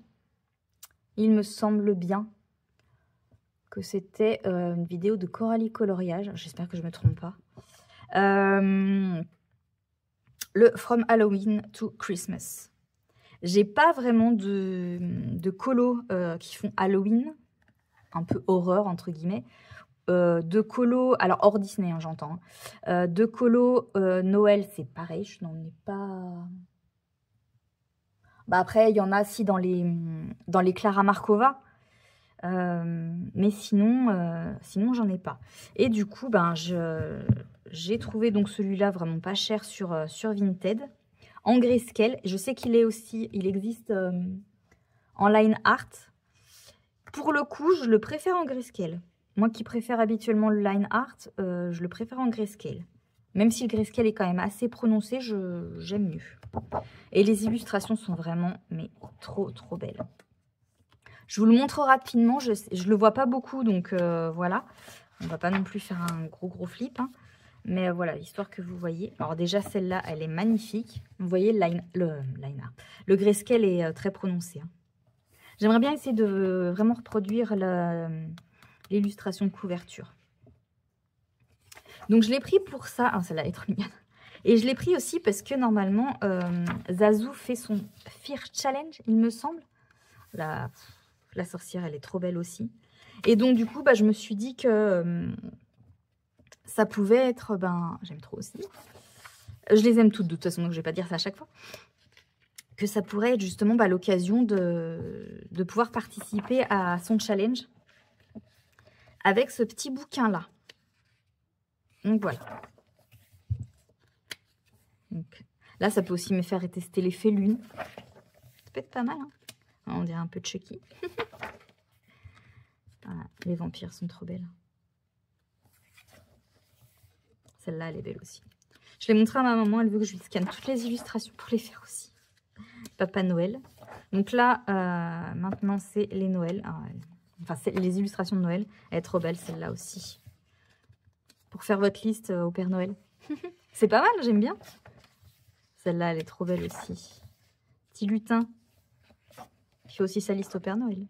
il me semble bien que c'était une vidéo de Coralie Coloriage, j'espère que je ne me trompe pas. Le From Halloween to Christmas. J'ai pas vraiment de colos qui font Halloween, un peu horreur entre guillemets. De colos, alors hors Disney, hein, j'entends. De colos Noël, c'est pareil, je n'en ai pas. Bah après, il y en a aussi dans les Clara Markova. Mais sinon j'en ai pas. Et du coup, ben, j'ai trouvé donc celui-là vraiment pas cher sur Vinted. En grayscale. Je sais qu'il existe en line art. Pour le coup, je le préfère en grayscale. Moi qui préfère habituellement le line art, je le préfère en grayscale. Même si le grayscale est quand même assez prononcé, j'aime mieux. Et les illustrations sont vraiment mais trop belles. Je vous le montre rapidement, je le vois pas beaucoup, donc voilà. On va pas non plus faire un gros flip, hein. Mais voilà, histoire que vous voyez. Alors déjà, celle-là, elle est magnifique. Vous voyez, le grayscale est très prononcé, hein. J'aimerais bien essayer de vraiment reproduire l'illustration de couverture. Donc, je l'ai pris pour ça. Ah, celle-là est trop mignonne. Et je l'ai pris aussi parce que normalement, Zazu fait son Fear Challenge, il me semble. La sorcière, elle est trop belle aussi. Et donc, du coup, bah, je me suis dit que ça pouvait être... Ben, j'aime trop aussi. Je les aime toutes de toute façon, donc je ne vais pas dire ça à chaque fois. Que ça pourrait être justement bah, l'occasion de pouvoir participer à son challenge avec ce petit bouquin-là. Donc, voilà. Donc, là, ça peut aussi me faire tester l'effet lune. Ça peut être pas mal, hein. On dirait un peu Chucky. Voilà, les vampires sont trop belles. Celle-là, elle est belle aussi. Je l'ai montré à ma maman, elle veut que je lui scanne toutes les illustrations pour les faire aussi. Papa Noël. Donc là, maintenant, c'est les Noëls. Enfin, c'est les illustrations de Noël. Elle est trop belle, celle-là aussi. Pour faire votre liste au Père Noël. C'est pas mal, j'aime bien. Celle-là, elle est trop belle aussi. Petit lutin. Il fait aussi sa liste au Père Noël.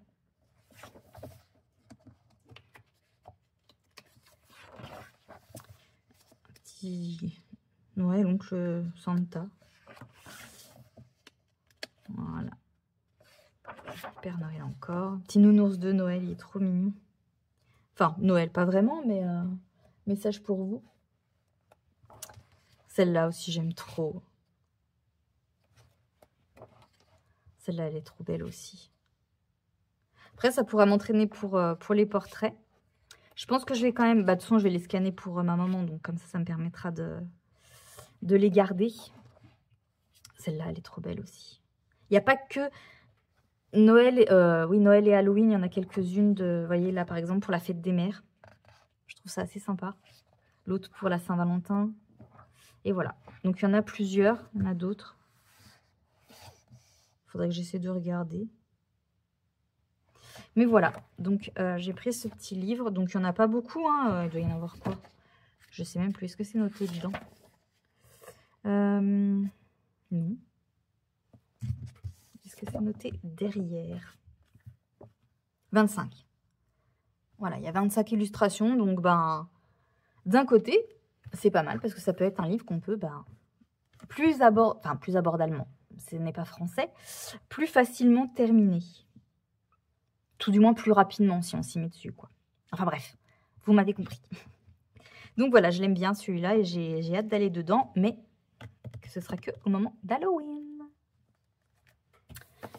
Petit Noël, oncle Santa. Voilà. Père Noël encore. Petit nounours de Noël, il est trop mignon. Enfin, Noël, pas vraiment, mais message pour vous. Celle-là aussi, j'aime trop. Celle-là, elle est trop belle aussi. Après, ça pourra m'entraîner pour les portraits. Je pense que je vais quand même... Bah, de toute façon, je vais les scanner pour ma maman. Donc, comme ça me permettra de les garder. Celle-là, elle est trop belle aussi. Il n'y a pas que Noël, oui, Noël et Halloween. Il y en a quelques-unes de... Vous voyez, là, par exemple, pour la fête des mères. Je trouve ça assez sympa. L'autre pour la Saint-Valentin. Et voilà. Donc, il y en a plusieurs. Il y en a d'autres. Il faudrait que j'essaie de regarder. Mais voilà. Donc, j'ai pris ce petit livre. Donc, il n'y en a pas beaucoup, hein. Il doit y en avoir quoi? Je sais même plus. Est-ce que c'est noté dedans? Non. Est-ce que c'est noté derrière? 25. Voilà, il y a 25 illustrations. Donc, ben, d'un côté, c'est pas mal parce que ça peut être un livre qu'on peut, ben, plus abordalement. Ce n'est pas français. Plus facilement terminer. Tout du moins plus rapidement si on s'y met dessus, quoi. Enfin bref, vous m'avez compris. Donc voilà, je l'aime bien celui-là et j'ai hâte d'aller dedans, mais que ce sera que au moment d'Halloween.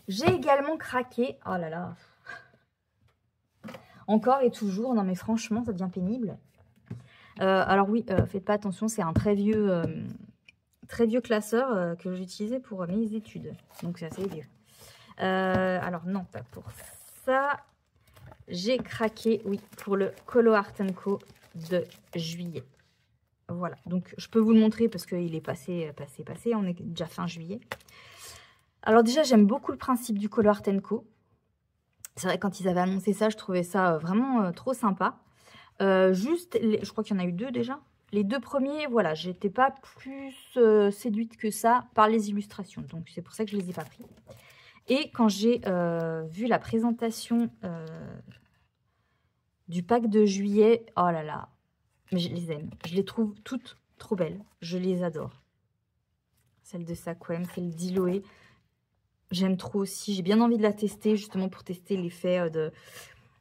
J'ai également craqué, oh là là, encore et toujours, non mais franchement, ça devient pénible. Alors oui, faites pas attention, c'est un très vieux classeur que j'utilisais pour mes études, donc c'est assez vieux. Alors non, pas pour ça. J'ai craqué, oui, pour le Colo Art & Co de juillet. Voilà, donc je peux vous le montrer parce qu'il est passé, on est déjà fin juillet. Alors déjà, j'aime beaucoup le principe du Colo Art & Co. C'est vrai, quand ils avaient annoncé ça, je trouvais ça vraiment trop sympa. Je crois qu'il y en a eu 2 déjà. Les 2 premiers, voilà, j'étais pas plus séduite que ça par les illustrations. Donc c'est pour ça que je les ai pas pris. Et quand j'ai vu la présentation du pack de juillet, oh là là, mais je les aime. Je les trouve toutes trop belles. Je les adore. Celle de Saquem, celle d'Iloé. J'aime trop aussi. J'ai bien envie de la tester, justement, pour tester l'effet de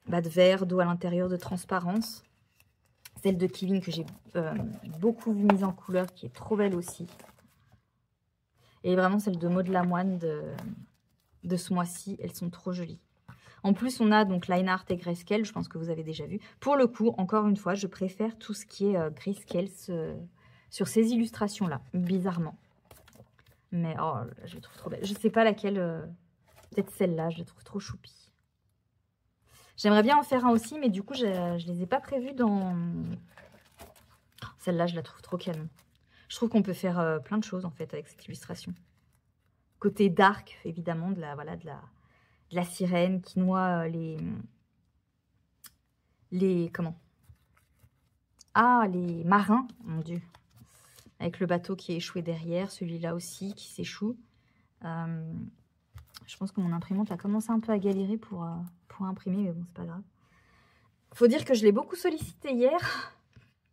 verre, d'eau à l'intérieur, de transparence. Celle de Kevin que j'ai beaucoup vu mise en couleur, qui est trop belle aussi. Et vraiment celle de Maud Lamoine de ce mois-ci, elles sont trop jolies. En plus, on a donc Line Art et Grayscale, je pense que vous avez déjà vu. Pour le coup, encore une fois, je préfère tout ce qui est Grayscale sur ces illustrations-là, bizarrement. Mais oh, je la trouve trop belle. Je sais pas laquelle, peut-être celle-là, je la trouve trop choupie. J'aimerais bien en faire un aussi, mais du coup, je les ai pas prévus dans... Celle-là, je la trouve trop canon. Je trouve qu'on peut faire plein de choses, en fait, avec cette illustration. Côté dark, évidemment, de la sirène qui noie comment? Ah, les marins, mon Dieu. Avec le bateau qui est échoué derrière, celui-là aussi qui s'échoue. Je pense que mon imprimante a commencé un peu à galérer pour imprimer, mais bon, c'est pas grave. Faut dire que je l'ai beaucoup sollicité hier,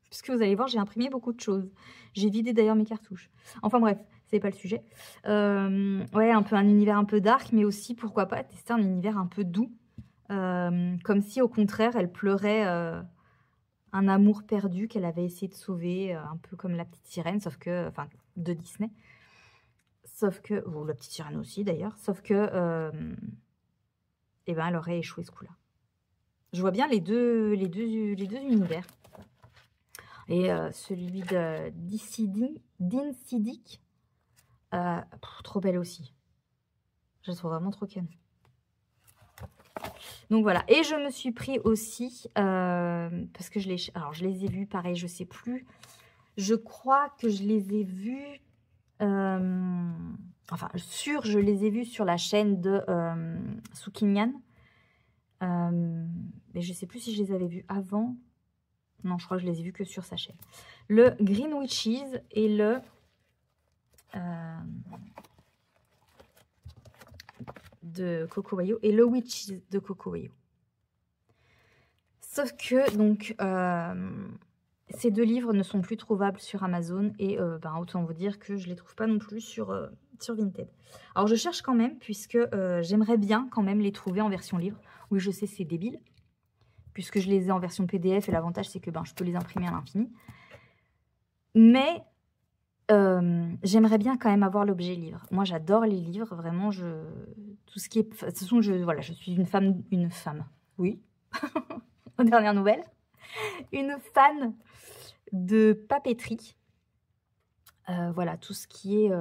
puisque vous allez voir, j'ai imprimé beaucoup de choses. J'ai vidé d'ailleurs mes cartouches. Enfin bref, c'est pas le sujet. Ouais, un univers un peu dark, mais aussi, pourquoi pas, tester un univers un peu doux. Comme si, au contraire, elle pleurait un amour perdu qu'elle avait essayé de sauver, un peu comme la petite sirène, sauf que, enfin, de Disney. Sauf que, ou la petite sirène aussi d'ailleurs, sauf que, eh ben, elle aurait échoué ce coup-là. Je vois bien les deux univers. Et celui d'Insidic, trop belle aussi. Je la trouve vraiment trop canon. Donc voilà. Et je me suis pris aussi, parce que je les ai vus, pareil, je sais plus. Je crois que je les ai vus, je les ai vus sur la chaîne de Sukinyan. Mais je sais plus si je les avais vus avant. Non, je crois que je les ai vus que sur sa chaîne. Le Green Witches et le... de Coco Wayo et le Witches de Coco Wayo. Sauf que, donc, ces deux livres ne sont plus trouvables sur Amazon et autant vous dire que je ne les trouve pas non plus sur Vinted. Alors, je cherche quand même, puisque j'aimerais bien quand même les trouver en version livre. Oui, je sais, c'est débile, puisque je les ai en version PDF et l'avantage, c'est que je peux les imprimer à l'infini. Mais j'aimerais bien quand même avoir l'objet livre. Moi, j'adore les livres, vraiment, tout ce qui est... De toute façon, je suis une femme, oui, aux dernières nouvelles, une fan de papeterie. Voilà, tout ce qui est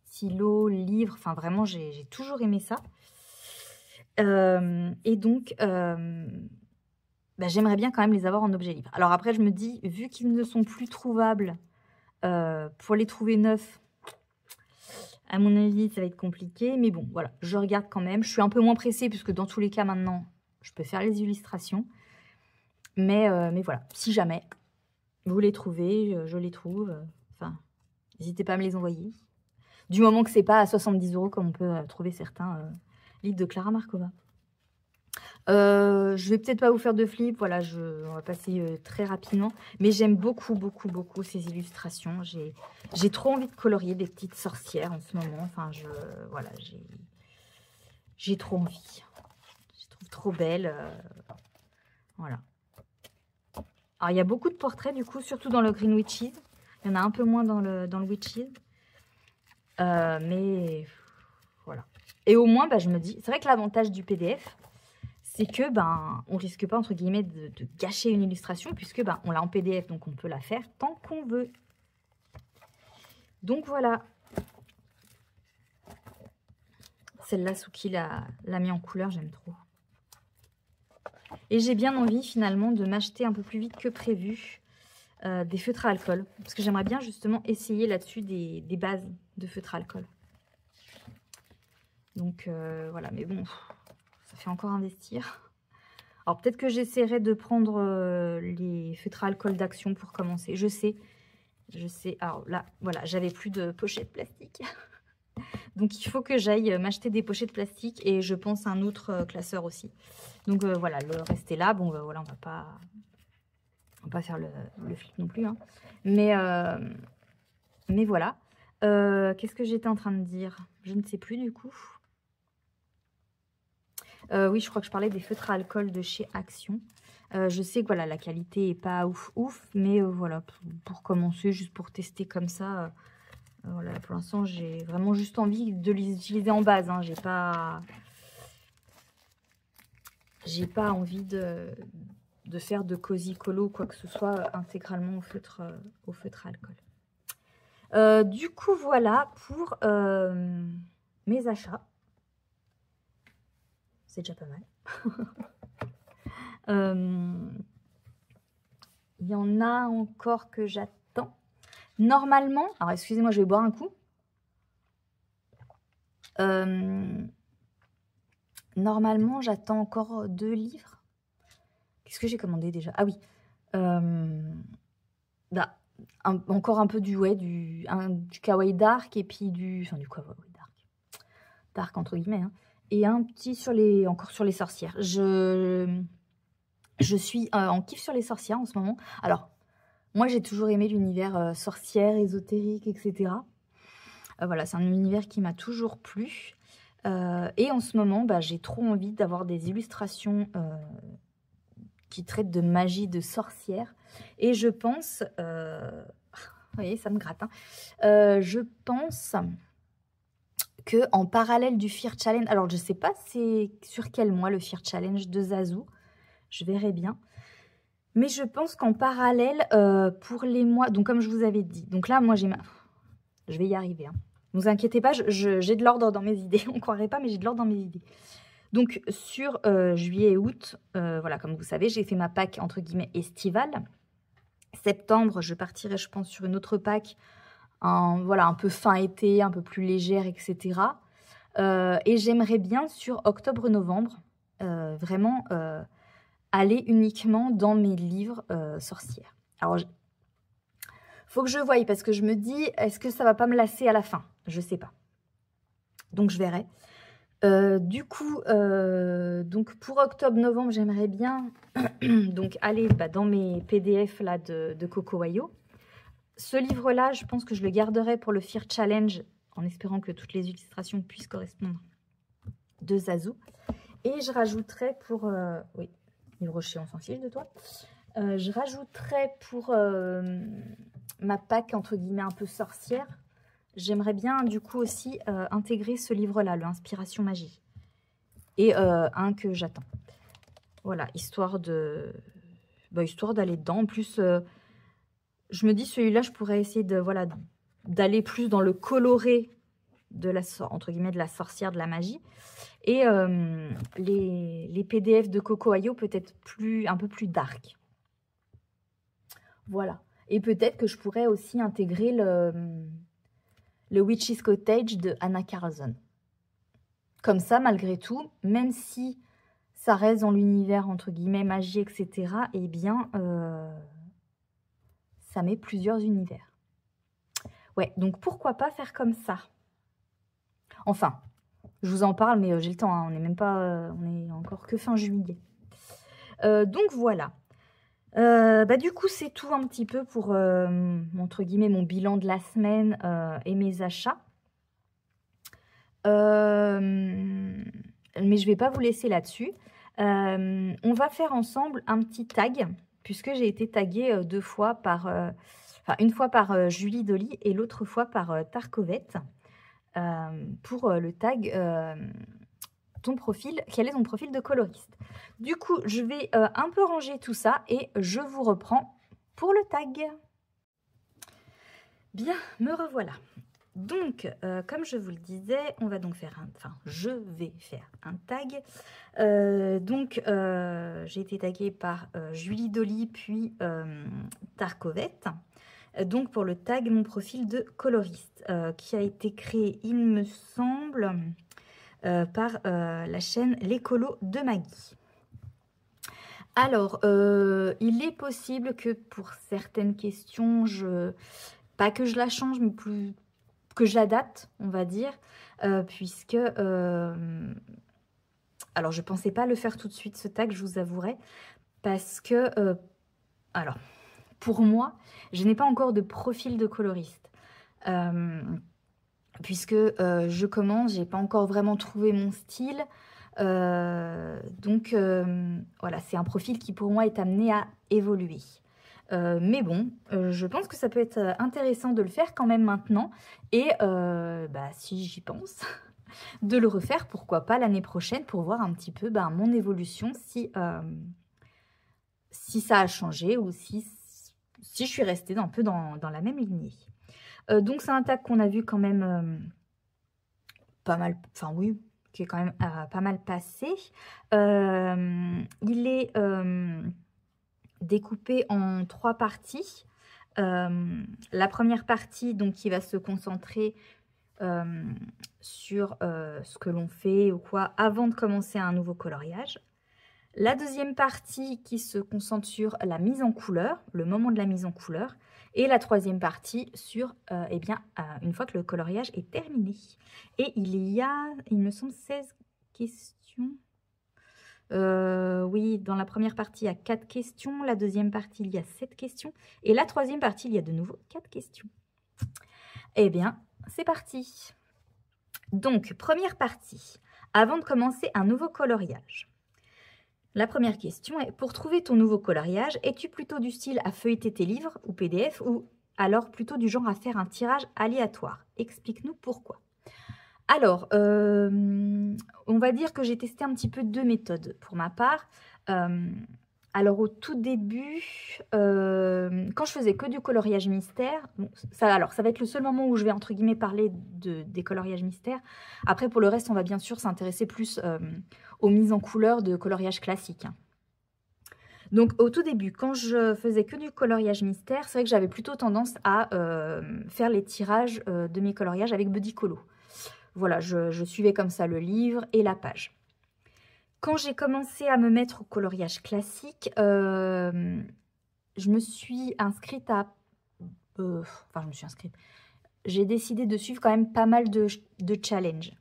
stylo, livre, enfin vraiment, j'ai toujours aimé ça. Et donc, j'aimerais bien quand même les avoir en objet livre. Alors après, je me dis, vu qu'ils ne sont plus trouvables, pour les trouver neufs, à mon avis, ça va être compliqué. Mais bon, voilà, je regarde quand même. Je suis un peu moins pressée, puisque dans tous les cas, maintenant, je peux faire les illustrations. Mais voilà, si jamais vous les trouvez, je les trouve. Enfin, n'hésitez pas à me les envoyer. Du moment que c'est pas à 70 € comme on peut trouver certains livres de Clara Markova. Je vais peut-être pas vous faire de flip, voilà, on va passer très rapidement. Mais j'aime beaucoup, beaucoup, beaucoup ces illustrations. J'ai trop envie de colorier des petites sorcières en ce moment. Enfin, voilà, j'ai trop envie. Je les trouve trop belles. Voilà. Alors, il y a beaucoup de portraits, du coup, surtout dans le Green Witches. Il y en a un peu moins dans le Witches. Mais voilà. Et au moins, je me dis, c'est vrai que l'avantage du PDF, c'est que on risque pas, entre guillemets, de gâcher une illustration, puisque on l'a en PDF, donc on peut la faire tant qu'on veut. Donc voilà. Celle-là, Suki l'a mis en couleur, j'aime trop. Et j'ai bien envie, finalement, de m'acheter un peu plus vite que prévu des feutres à alcool. Parce que j'aimerais bien, justement, essayer là-dessus des bases de feutres à alcool. Donc, voilà. Mais bon, ça fait encore investir. Alors, peut-être que j'essaierai de prendre les feutres à alcool d'Action pour commencer. Je sais. Alors là, voilà, j'avais plus de pochettes plastiques. Donc, il faut que j'aille m'acheter des pochettes plastiques et je pense un autre classeur aussi. Donc, voilà, le reste est là. Bon, voilà, on va pas faire le flip non plus. Hein. Mais voilà. Qu'est-ce que j'étais en train de dire? Je ne sais plus du coup. Oui, je crois que je parlais des feutres à alcool de chez Action. Je sais que voilà, la qualité est pas ouf, mais voilà, pour commencer, juste pour tester comme ça, voilà, pour l'instant, j'ai vraiment juste envie de les utiliser en base. Hein. J'ai pas envie de faire de cosy colo ou quoi que ce soit intégralement au feutre à alcool. Du coup, voilà pour mes achats. C'est déjà pas mal. Il y en a encore que j'attends. Normalement, alors excusez-moi, je vais boire un coup. Normalement, j'attends encore 2 livres. Qu'est-ce que j'ai commandé déjà? Ah oui. Bah, encore un peu du kawaii dark et puis du kawaii dark. Dark entre guillemets. Hein. Et un petit encore sur les sorcières. Je suis en kiff sur les sorcières en ce moment. Alors, moi, j'ai toujours aimé l'univers sorcière, ésotérique, etc. Voilà, c'est un univers qui m'a toujours plu. Et en ce moment, bah, j'ai trop envie d'avoir des illustrations qui traitent de magie de sorcière. Et je pense... vous voyez, ça me gratte. Hein, je pense que en parallèle du Fear Challenge... Alors, je ne sais pas c'est sur quel mois le Fear Challenge de Zazu. Je verrai bien. Mais je pense qu'en parallèle, pour les mois... Donc, comme je vous avais dit. Donc là, moi, j'ai ma... Je vais y arriver. Hein. Ne vous inquiétez pas, j'ai de l'ordre dans mes idées. On ne croirait pas, mais j'ai de l'ordre dans mes idées. Donc, sur juillet et août, voilà, comme vous savez, j'ai fait ma Pâques, entre guillemets, estivale. Septembre, je partirai, je pense, sur une autre Pâques, voilà, un peu fin été, un peu plus légère, etc. Et j'aimerais bien, sur octobre-novembre, vraiment aller uniquement dans mes livres sorcières. Alors, faut que je voie, parce que je me dis, est-ce que ça va pas me lasser à la fin? Je sais pas. Donc, je verrai. Du coup, donc pour octobre-novembre, j'aimerais bien donc aller dans mes PDF là, de Cocowayo. Ce livre-là, je pense que je le garderai pour le Fear Challenge, en espérant que toutes les illustrations puissent correspondre de Zazu. Et je rajouterai pour... oui, livre rocher, on s'en fiche de toi. Je rajouterai pour ma Pâques, entre guillemets, un peu sorcière. J'aimerais bien, du coup, aussi intégrer ce livre-là, l'Inspiration Magie. Et un que j'attends. Voilà, histoire d'aller dedans. En plus, je me dis, celui-là, je pourrais essayer d'aller plus dans le coloré de entre guillemets, de la sorcière, de la magie. Et les PDF de Cocowayo, peut-être un peu plus dark. Voilà. Et peut-être que je pourrais aussi intégrer le Witch's Cottage de Anna Carlson. Comme ça, malgré tout, même si ça reste dans l'univers, entre guillemets, magie, etc., eh bien, ça met plusieurs univers. Ouais, donc pourquoi pas faire comme ça? Enfin, je vous en parle, mais j'ai le temps, hein, on n'est même pas... on est encore que fin juillet. Donc voilà. Du coup, c'est tout un petit peu pour, entre guillemets, mon bilan de la semaine et mes achats. Mais je ne vais pas vous laisser là-dessus. On va faire ensemble un petit tag, puisque j'ai été taguée 2 fois par... une fois par Julie Dolly et l'autre fois par Tarkovette. Pour le tag ton profil, quel est ton profil de coloriste. Du coup, je vais un peu ranger tout ça et je vous reprends pour le tag. Bien, me revoilà. Donc, comme je vous le disais, on va donc faire je vais faire un tag. J'ai été taguée par Julie Dolly puis Tarkovette. Donc, pour le tag, mon profil de coloriste, qui a été créé, il me semble, par la chaîne L'Écolo de Maggie. Alors, il est possible que pour certaines questions, pas que je la change, mais plus que j'adapte, on va dire, puisque... alors, je ne pensais pas le faire tout de suite, ce tag, je vous avouerai, parce que... alors, pour moi, je n'ai pas encore de profil de coloriste. puisque je commence, j'ai pas encore vraiment trouvé mon style. Donc voilà, c'est un profil qui pour moi est amené à évoluer. Mais bon, je pense que ça peut être intéressant de le faire quand même maintenant. Et si j'y pense, de le refaire, pourquoi pas l'année prochaine, pour voir un petit peu mon évolution, si ça a changé ou si je suis restée un peu dans la même lignée. Donc c'est un tag qu'on a vu quand même pas mal, enfin oui, qui est quand même pas mal passé. Il est découpé en 3 parties. La première partie, donc, qui va se concentrer sur ce que l'on fait ou quoi avant de commencer un nouveau coloriage. La deuxième partie qui se concentre sur la mise en couleur, le moment de la mise en couleur. Et la troisième partie sur, une fois que le coloriage est terminé. Et il y a, il me semble, 16 questions. Oui, dans la première partie, il y a 4 questions. La deuxième partie, il y a 7 questions. Et la troisième partie, il y a de nouveau 4 questions. Eh bien, c'est parti. Donc, première partie, avant de commencer un nouveau coloriage. La première question est, pour trouver ton nouveau coloriage, es-tu plutôt du style à feuilleter tes livres ou PDF ou alors plutôt du genre à faire un tirage aléatoire? Explique-nous pourquoi. Alors, on va dire que j'ai testé un petit peu 2 méthodes pour ma part. Alors, au tout début, quand je faisais que du coloriage mystère, bon, ça va être le seul moment où je vais, entre guillemets, parler des coloriages mystères. Après, pour le reste, on va bien sûr s'intéresser plus aux mises en couleur de coloriage classique. Donc, au tout début, quand je faisais que du coloriage mystère, c'est vrai que j'avais plutôt tendance à faire les tirages de mes coloriages avec Buddy Colo. Voilà, je suivais comme ça le livre et la page. Quand j'ai commencé à me mettre au coloriage classique, je me suis inscrite à... J'ai décidé de suivre quand même pas mal de challenges.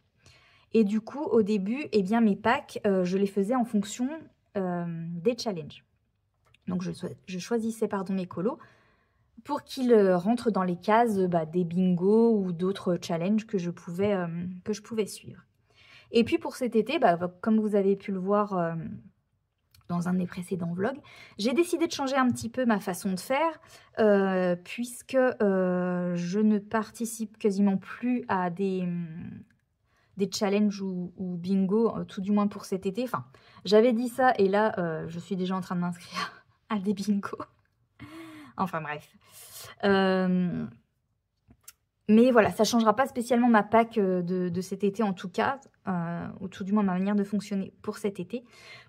Et du coup, au début, mes packs, je les faisais en fonction des challenges. Donc, je choisissais mes colos pour qu'ils rentrent dans les cases des bingos ou d'autres challenges que je pouvais suivre. Et puis pour cet été, comme vous avez pu le voir dans un des précédents vlogs, j'ai décidé de changer un petit peu ma façon de faire puisque je ne participe quasiment plus à des challenges ou bingo, tout du moins pour cet été. Enfin, j'avais dit ça et là, je suis déjà en train de m'inscrire à des bingos. Enfin bref. Mais voilà, ça ne changera pas spécialement ma pack de cet été en tout cas, ou tout du moins ma manière de fonctionner pour cet été.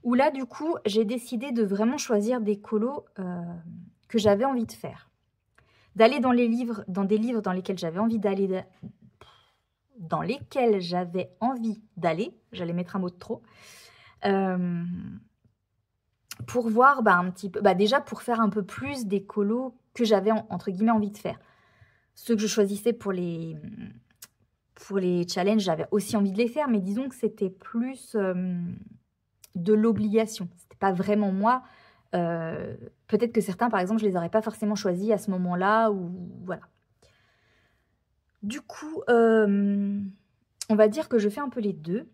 Où là, du coup, j'ai décidé de vraiment choisir des colos que j'avais envie de faire. D'aller dans des livres dans lesquels j'avais envie d'aller, j'allais mettre un mot de trop, pour voir un petit peu, déjà pour faire un peu plus des colos que j'avais entre guillemets envie de faire. Ceux que je choisissais pour les challenges, j'avais aussi envie de les faire, mais disons que c'était plus de l'obligation. C'était pas vraiment moi. Peut-être que certains, par exemple, je les aurais pas forcément choisis à ce moment-là, ou voilà. Du coup, on va dire que je fais un peu les deux.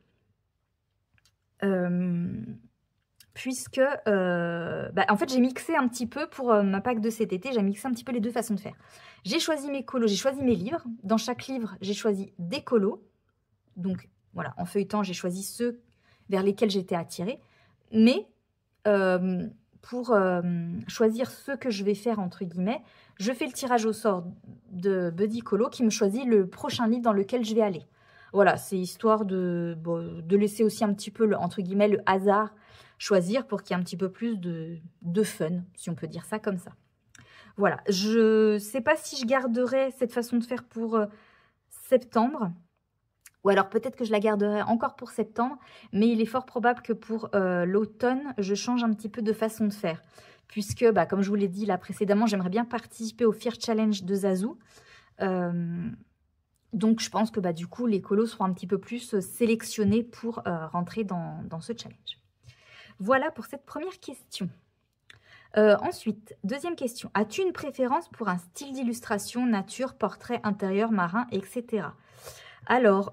Puisque, en fait, j'ai mixé un petit peu pour ma pack de cet été, j'ai mixé un petit peu les deux façons de faire. J'ai choisi mes colos, j'ai choisi mes livres. Dans chaque livre, j'ai choisi des colos. Donc, voilà, en feuilletant, j'ai choisi ceux vers lesquels j'étais attirée. Mais, pour choisir ceux que je vais faire, entre guillemets, je fais le tirage au sort de Buddy Colo qui me choisit le prochain livre dans lequel je vais aller. Voilà, c'est histoire de laisser aussi un petit peu, entre guillemets, le hasard choisir pour qu'il y ait un petit peu plus de fun, si on peut dire ça comme ça. Voilà, je ne sais pas si je garderai cette façon de faire pour septembre, ou alors peut-être que je la garderai encore pour septembre, mais il est fort probable que pour l'automne, je change un petit peu de façon de faire. Puisque, comme je vous l'ai dit là précédemment, j'aimerais bien participer au Fear Challenge de Zazu. Donc, je pense que du coup, les colos seront un petit peu plus sélectionnés pour rentrer dans ce challenge. Voilà pour cette première question. Ensuite, deuxième question. As-tu une préférence pour un style d'illustration, nature, portrait, intérieur, marin, etc. Alors,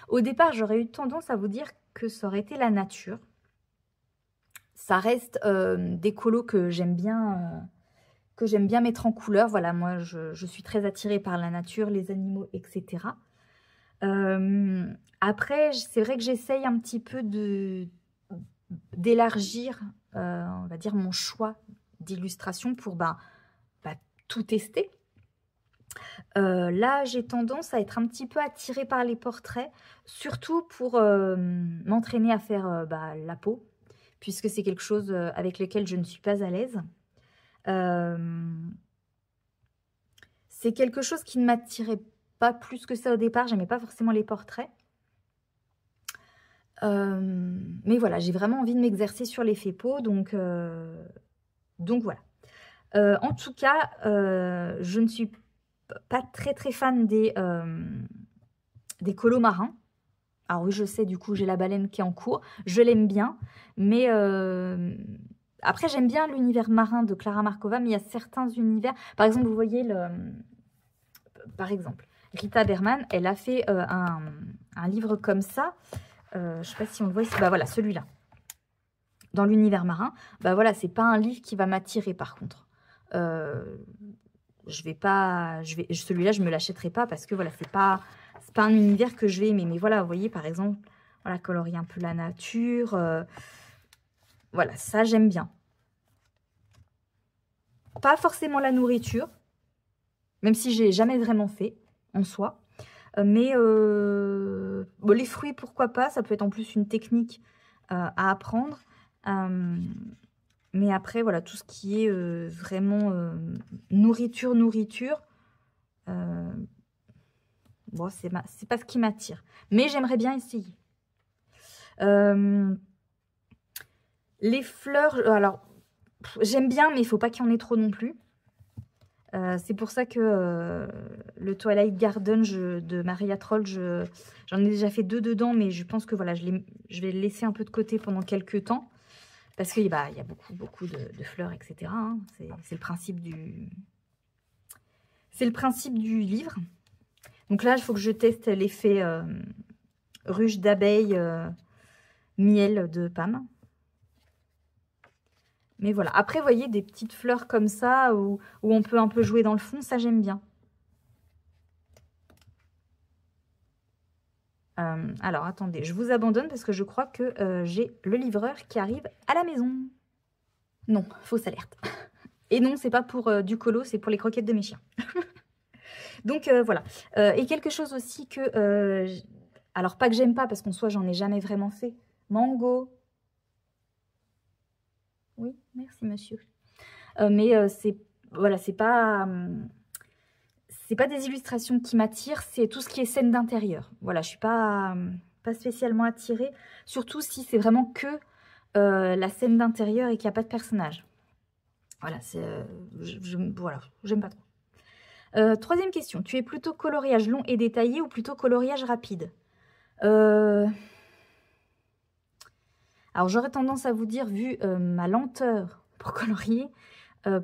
au départ, j'aurais eu tendance à vous dire que ça aurait été la nature. Ça reste des colos que j'aime bien mettre en couleur. Voilà, moi, je suis très attirée par la nature, les animaux, etc. Après, c'est vrai que j'essaye un petit peu d'élargir, on va dire, mon choix d'illustration pour tout tester. Là, j'ai tendance à être un petit peu attirée par les portraits, surtout pour m'entraîner à faire la peau, puisque c'est quelque chose avec lequel je ne suis pas à l'aise. C'est quelque chose qui ne m'attirait pas plus que ça au départ. J'aimais pas forcément les portraits. Mais voilà, j'ai vraiment envie de m'exercer sur l'effet peau, donc voilà. En tout cas, je ne suis pas très très fan des colos marins. Alors oui, je sais, du coup, j'ai la baleine qui est en cours. Je l'aime bien, mais après, j'aime bien l'univers marin de Clara Markova, mais il y a certains univers. Par exemple, vous voyez, par exemple, Rita Berman, elle a fait un livre comme ça. Je ne sais pas si on le voit ici. Bah voilà, celui-là. Dans l'univers marin, bah voilà, c'est pas un livre qui va m'attirer par contre. Celui-là, je me l'achèterai pas parce que voilà, c'est pas un univers que je vais aimer. Mais voilà, vous voyez, par exemple, voilà, colorier un peu la nature. Voilà, ça, j'aime bien. Pas forcément la nourriture, même si j'ai jamais vraiment fait en soi. Mais bon, les fruits, pourquoi pas. Ça peut être en plus une technique à apprendre. Mais après, voilà, tout ce qui est vraiment nourriture, bon, c'est pas ce qui m'attire. Mais j'aimerais bien essayer. Les fleurs, alors, j'aime bien, mais il ne faut pas qu'il y en ait trop non plus. C'est pour ça que le Twilight Garden de Maria Troll, j'en ai déjà fait 2 dedans, mais je pense que voilà, je vais le laisser un peu de côté pendant quelques temps. Parce qu'il y a beaucoup de fleurs, etc. Hein. C'est le principe du livre. Donc là, il faut que je teste l'effet ruche d'abeille, miel de Pam. Mais voilà. Après, vous voyez, des petites fleurs comme ça, où on peut un peu jouer dans le fond, ça j'aime bien. Alors, attendez, je vous abandonne parce que je crois que j'ai le livreur qui arrive à la maison. Non, fausse alerte. Et non, c'est pas pour du colo, c'est pour les croquettes de mes chiens. Donc, voilà. Et quelque chose aussi que... alors, pas que j'aime pas, parce qu'en soi, j'en ai jamais vraiment fait. Mango. Oui, merci, monsieur. Mais voilà, c'est pas des illustrations qui m'attirent, c'est tout ce qui est scène d'intérieur. Voilà, je suis pas spécialement attirée, surtout si c'est vraiment que la scène d'intérieur et qu'il n'y a pas de personnage. Voilà, voilà, j'aime pas trop. Troisième question, tu es plutôt coloriage long et détaillé ou plutôt coloriage rapide? Alors, j'aurais tendance à vous dire, vu ma lenteur pour colorier,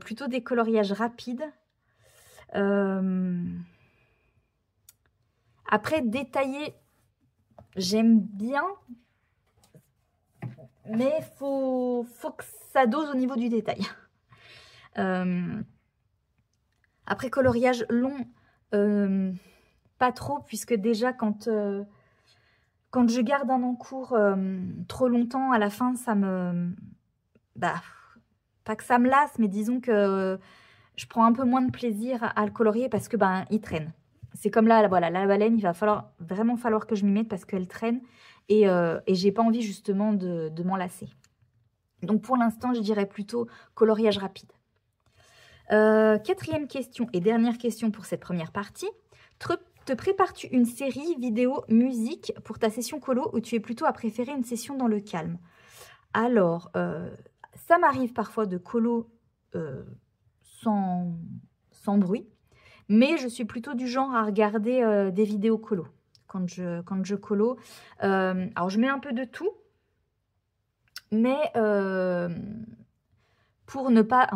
plutôt des coloriages rapides. Après, détaillé, j'aime bien, mais faut que ça dose au niveau du détail. Après, coloriage long, pas trop, puisque déjà, quand je garde un encours trop longtemps, à la fin, ça me... pas que ça me lasse, mais disons que je prends un peu moins de plaisir à le colorier parce que il traîne. C'est comme là, voilà, la baleine, il va vraiment falloir que je m'y mette parce qu'elle traîne et j'ai pas envie justement de m'en lasser. Donc pour l'instant, je dirais plutôt coloriage rapide. Quatrième question et dernière question pour cette première partie. Te prépares-tu une série vidéo musique pour ta session colo ou tu es plutôt à préférer une session dans le calme? Alors, ça m'arrive parfois de colo sans bruit, mais je suis plutôt du genre à regarder des vidéos colo quand je colo. Alors, je mets un peu de tout. Mais pour ne pas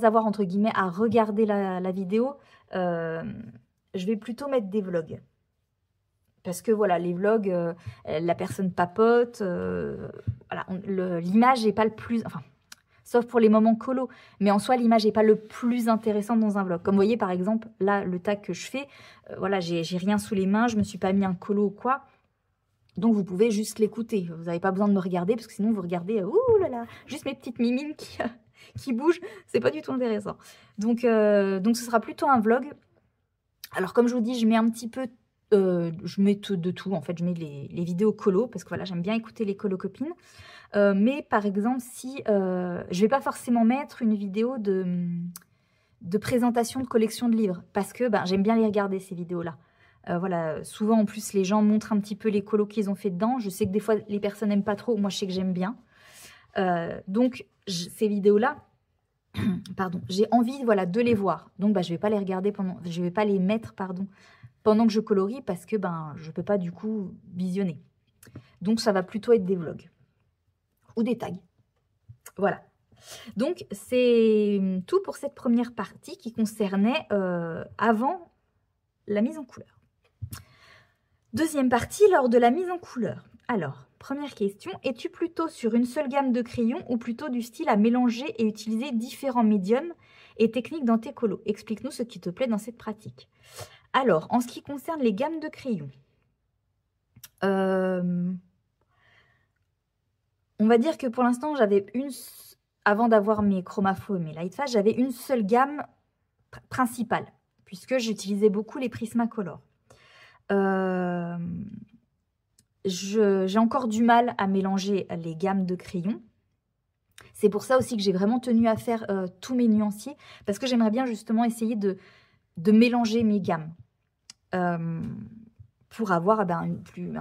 avoir, entre guillemets, à regarder la vidéo, je vais plutôt mettre des vlogs. Parce que voilà, les vlogs, la personne papote, voilà, l'image n'est pas le plus... Enfin, sauf pour les moments colo, mais en soi, l'image n'est pas le plus intéressant dans un vlog. Comme vous voyez, par exemple, là, le tag que je fais, voilà, j'ai rien sous les mains, je ne me suis pas mis un colo ou quoi. Donc, vous pouvez juste l'écouter. Vous n'avez pas besoin de me regarder, parce que sinon, vous regardez, ouh là là, juste mes petites mimines qui bougent. C'est pas du tout intéressant. Donc, ce sera plutôt un vlog. Alors, comme je vous dis, je mets un petit peu... je mets de tout, en fait. Je mets les vidéos colo, parce que voilà, j'aime bien écouter les colo copines. Mais par exemple, si je vais pas forcément mettre une vidéo de présentation de collection de livres, parce que j'aime bien les regarder, ces vidéos-là. Voilà, souvent en plus les gens montrent un petit peu les colos qu'ils ont fait dedans. Je sais que des fois les personnes n'aiment pas trop, moi je sais que j'aime bien. Donc ces vidéos-là, pardon, j'ai envie, voilà, de les voir. Donc je vais pas les regarder je vais pas les mettre, pardon, pendant que je colorie, parce que je peux pas du coup visionner. Donc ça va plutôt être des vlogs ou des tags. Voilà. Donc c'est tout pour cette première partie qui concernait avant la mise en couleur. Deuxième partie, lors de la mise en couleur. Alors, première question, es-tu plutôt sur une seule gamme de crayons ou plutôt du style à mélanger et utiliser différents médiums et techniques dans tes colos? Explique-nous ce qui te plaît dans cette pratique. Alors, en ce qui concerne les gammes de crayons, on va dire que pour l'instant, avant d'avoir mes Chromaflow et mes Lightfast, j'avais une seule gamme principale, puisque j'utilisais beaucoup les Prismacolor. J'ai encore du mal à mélanger les gammes de crayons. C'est pour ça aussi que j'ai vraiment tenu à faire tous mes nuanciers, parce que j'aimerais bien justement essayer de mélanger mes gammes pour avoir un plus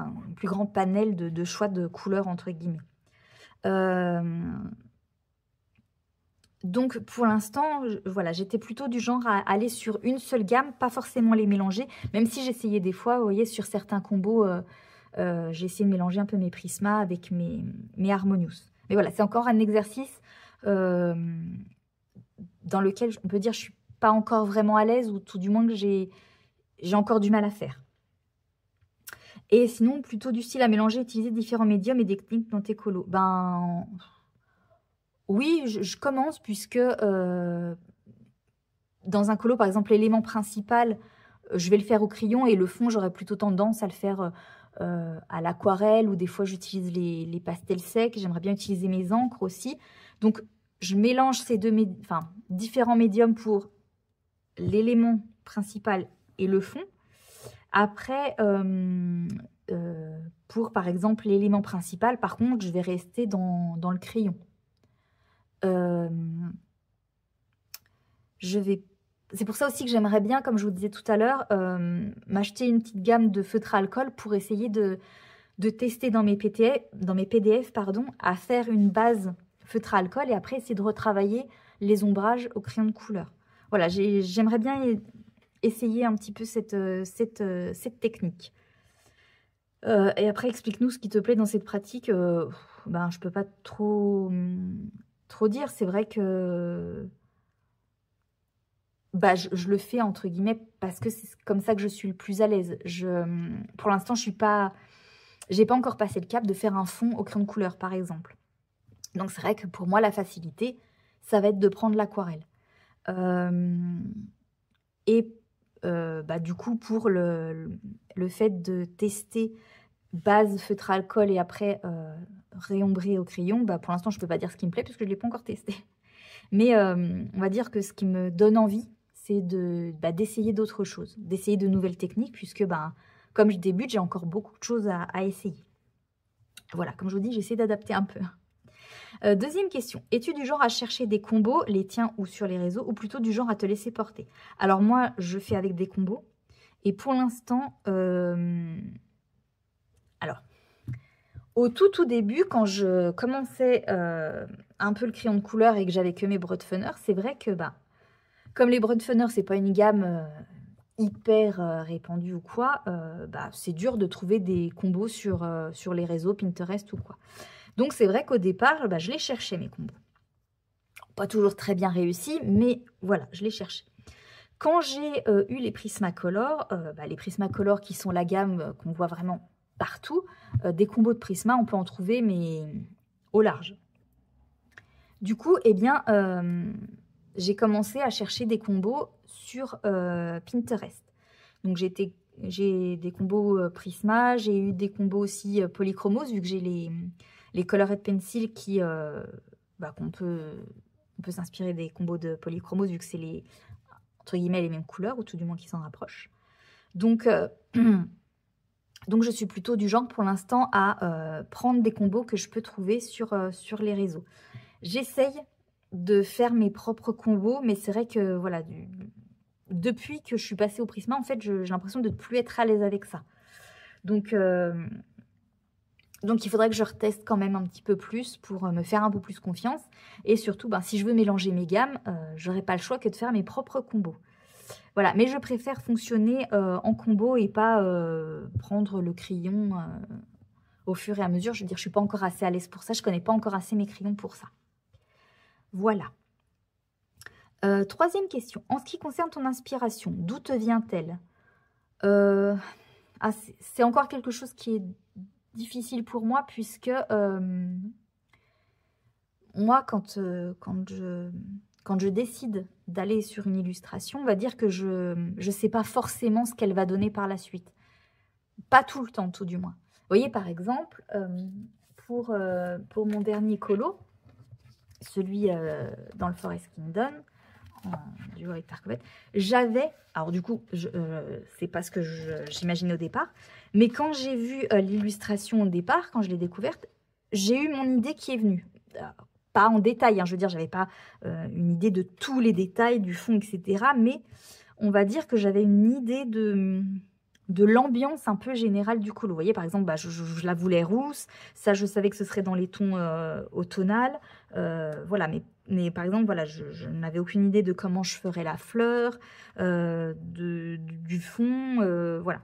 grand panel de choix de couleurs, entre guillemets. Donc pour l'instant, voilà, j'étais plutôt du genre à aller sur une seule gamme, pas forcément les mélanger, même si j'essayais des fois, vous voyez, sur certains combos, j'ai essayé de mélanger un peu mes Prisma avec mes Harmonious. Mais voilà, c'est encore un exercice dans lequel on peut dire que je ne suis pas encore vraiment à l'aise, ou tout du moins que j'ai encore du mal à faire. Et sinon, plutôt du style à mélanger, utiliser différents médiums et des techniques dans tes colos. Oui, je commence, puisque dans un colo, par exemple, l'élément principal, je vais le faire au crayon, et le fond, j'aurais plutôt tendance à le faire à l'aquarelle, ou des fois, j'utilise les pastels secs. J'aimerais bien utiliser mes encres aussi. Donc, je mélange ces différents médiums pour l'élément principal et le fond. Après, pour, par exemple, l'élément principal, par contre, je vais rester dans le crayon. C'est pour ça aussi que j'aimerais bien, comme je vous disais tout à l'heure, m'acheter une petite gamme de feutre à alcool pour essayer de tester dans mes PDF, à faire une base feutre à alcool, et après essayer de retravailler les ombrages au crayon de couleur. Voilà, j'aimerais bien essayer un petit peu cette technique. Et après, explique-nous ce qui te plaît dans cette pratique. Je peux pas trop dire. C'est vrai que je le fais entre guillemets parce que c'est comme ça que je suis le plus à l'aise. Pour l'instant, j'ai pas encore passé le cap de faire un fond au crayon de couleur, par exemple. Donc c'est vrai que pour moi, la facilité, ça va être de prendre l'aquarelle. Du coup, pour le fait de tester base feutre à alcool et après réombrer au crayon, pour l'instant, je ne peux pas dire ce qui me plaît puisque je ne l'ai pas encore testé. Mais on va dire que ce qui me donne envie, c'est d'essayer d'autres choses, d'essayer de nouvelles techniques, puisque comme je débute, j'ai encore beaucoup de choses à essayer. Voilà, comme je vous dis, j'essaie d'adapter un peu. Deuxième question, es-tu du genre à chercher des combos, les tiens ou sur les réseaux, ou plutôt du genre à te laisser porter? Alors moi, je fais avec des combos, et pour l'instant, au tout début, quand je commençais un peu le crayon de couleur et que j'avais que mes Broadfunner, c'est vrai que comme les Broadfunner, c'est pas une gamme hyper répandue ou quoi, c'est dur de trouver des combos sur les réseaux Pinterest ou quoi. Donc, c'est vrai qu'au départ, je les cherchais, mes combos. Pas toujours très bien réussi, mais voilà, je les cherchais. Quand j'ai eu les Prismacolor, les Prismacolor qui sont la gamme qu'on voit vraiment partout, des combos de Prisma, on peut en trouver, mais au large. Du coup, eh bien, j'ai commencé à chercher des combos sur Pinterest. Donc, j'ai des combos Prisma, j'ai eu des combos aussi Polychromos, vu que j'ai les Colored Pencil qui, qu'on peut s'inspirer des combos de Polychromos, vu que c'est entre guillemets les mêmes couleurs, ou tout du moins qui s'en rapprochent. Donc, donc, je suis plutôt du genre pour l'instant à prendre des combos que je peux trouver sur les réseaux. J'essaye de faire mes propres combos, mais c'est vrai que voilà, depuis que je suis passée au Prisma, en fait, j'ai l'impression de ne plus être à l'aise avec ça. Donc, il faudrait que je reteste quand même un petit peu plus pour me faire un peu plus confiance. Et surtout, si je veux mélanger mes gammes, je n'aurai pas le choix que de faire mes propres combos. Voilà, mais je préfère fonctionner en combo et pas prendre le crayon au fur et à mesure. Je veux dire, je ne suis pas encore assez à l'aise pour ça. Je ne connais pas encore assez mes crayons pour ça. Voilà. Troisième question. En ce qui concerne ton inspiration, d'où te vient-elle? C'est encore quelque chose qui est difficile pour moi, puisque moi, quand je décide d'aller sur une illustration, on va dire que je ne sais pas forcément ce qu'elle va donner par la suite. Pas tout le temps, tout du moins. Vous voyez, par exemple, pour mon dernier colo, celui dans le Forest Kingdom, du avec Tarkovette, j'avais, alors du coup, c'est pas ce que j'imaginais au départ, mais quand j'ai vu l'illustration au départ, quand je l'ai découverte, j'ai eu mon idée qui est venue. Pas en détail, je veux dire, j'avais pas une idée de tous les détails, du fond, etc. Mais on va dire que j'avais une idée de l'ambiance un peu générale du colo. Vous voyez, par exemple, je la voulais rousse, ça, je savais que ce serait dans les tons automnales. Voilà, mais par exemple, voilà, je n'avais aucune idée de comment je ferais la fleur, du fond, voilà.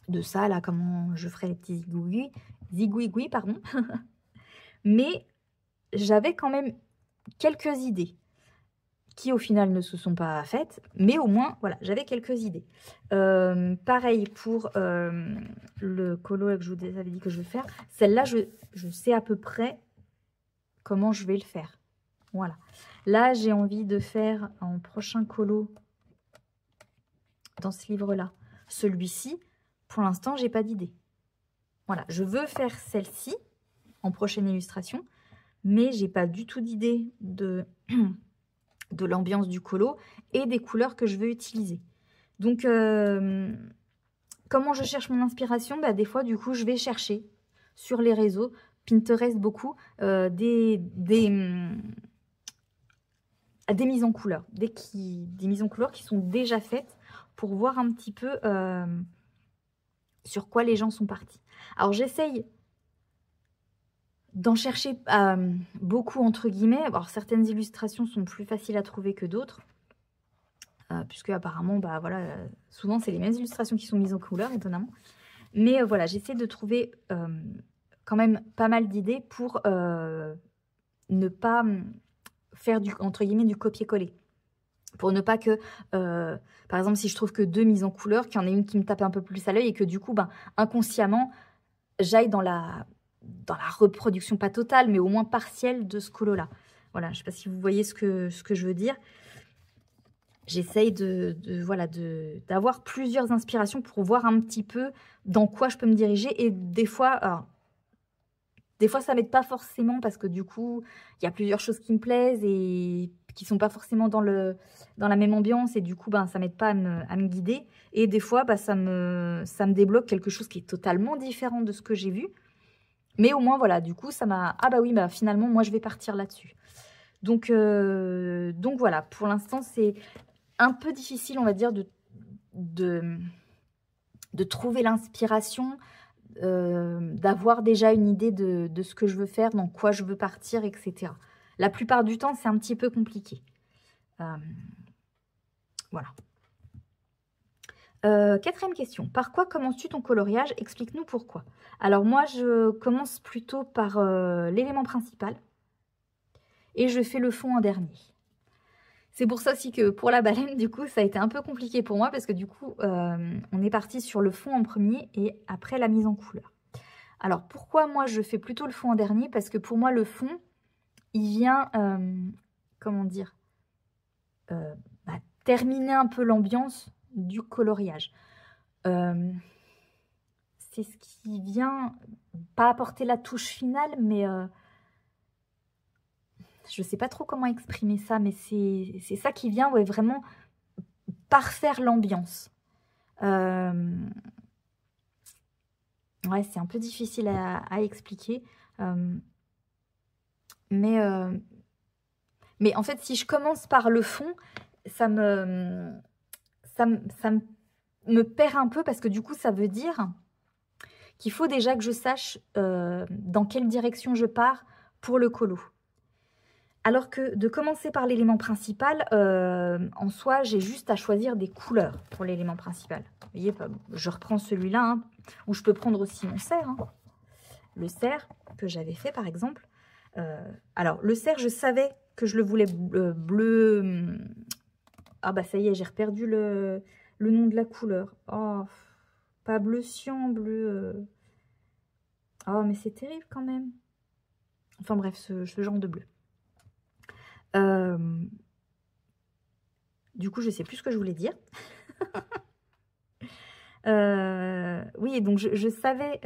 De ça, là, comment je ferais les petits zigouigouis, pardon. Mais j'avais quand même quelques idées qui, au final, ne se sont pas faites. Mais au moins, voilà, j'avais quelques idées. Pareil pour le colo que je vous avais dit que je vais faire. Celle-là, je sais à peu près comment je vais le faire. Voilà. Là, j'ai envie de faire en prochain colo, dans ce livre-là, celui-ci. Pour l'instant, j'ai pas d'idée. Voilà, je veux faire celle-ci en prochaine illustration, mais j'ai pas du tout d'idée de l'ambiance du colo et des couleurs que je veux utiliser. Donc, comment je cherche mon inspiration? Des fois, du coup, je vais chercher sur les réseaux, Pinterest beaucoup, des mises en couleur, des mises en couleur qui sont déjà faites pour voir un petit peu sur quoi les gens sont partis. Alors, j'essaye d'en chercher beaucoup, entre guillemets. Alors, certaines illustrations sont plus faciles à trouver que d'autres, puisque apparemment, voilà, souvent, c'est les mêmes illustrations qui sont mises en couleur, étonnamment. Mais voilà, j'essaie de trouver quand même pas mal d'idées pour ne pas faire entre guillemets, du copier-coller. Pour ne pas que, par exemple, si je trouve que 2 mises en couleur, qu'il y en ait une qui me tape un peu plus à l'œil et que du coup, inconsciemment, j'aille dans la reproduction, pas totale, mais au moins partielle de ce colo-là. Voilà, je ne sais pas si vous voyez ce que je veux dire. J'essaye d'avoir plusieurs inspirations pour voir un petit peu dans quoi je peux me diriger. Et des fois, ça m'aide pas forcément parce que du coup, il y a plusieurs choses qui me plaisent et qui sont pas forcément dans la même ambiance. Et du coup, ça m'aide pas à me guider. Et des fois, ça me débloque quelque chose qui est totalement différent de ce que j'ai vu. Mais au moins, voilà, du coup, ça m'a... Ah bah oui, finalement, moi, je vais partir là-dessus. Donc voilà, pour l'instant, c'est un peu difficile, on va dire, de trouver l'inspiration, d'avoir déjà une idée de ce que je veux faire, dans quoi je veux partir, etc. La plupart du temps, c'est un petit peu compliqué. Voilà. Quatrième question. Par quoi commences-tu ton coloriage? Explique-nous pourquoi. Alors moi, je commence plutôt par l'élément principal et je fais le fond en dernier. C'est pour ça aussi que pour la baleine, du coup, ça a été un peu compliqué pour moi parce que du coup, on est parti sur le fond en premier et après la mise en couleur. Alors, pourquoi moi, je fais plutôt le fond en dernier? Parce que pour moi, le fond, il vient, comment dire, terminer un peu l'ambiance du coloriage. C'est ce qui vient, pas apporter la touche finale, mais je sais pas trop comment exprimer ça, mais c'est ça qui vient, ouais, vraiment parfaire l'ambiance. Ouais, c'est un peu difficile à expliquer. Mais en fait, si je commence par le fond, ça me perd un peu parce que du coup, ça veut dire qu'il faut déjà que je sache dans quelle direction je pars pour le colo. Alors que de commencer par l'élément principal, en soi, j'ai juste à choisir des couleurs pour l'élément principal. Vous voyez, je reprends celui-là, hein, ou je peux prendre aussi mon cerf. Hein. Le cerf que j'avais fait, par exemple. Alors, le cerf, je savais que je le voulais bleu. Ah bah ça y est, j'ai reperdu le nom de la couleur. Oh, pas bleu cyan, bleu... Oh, mais c'est terrible quand même. Enfin bref, ce genre de bleu. Du coup, je sais plus ce que je voulais dire. Oui, donc je savais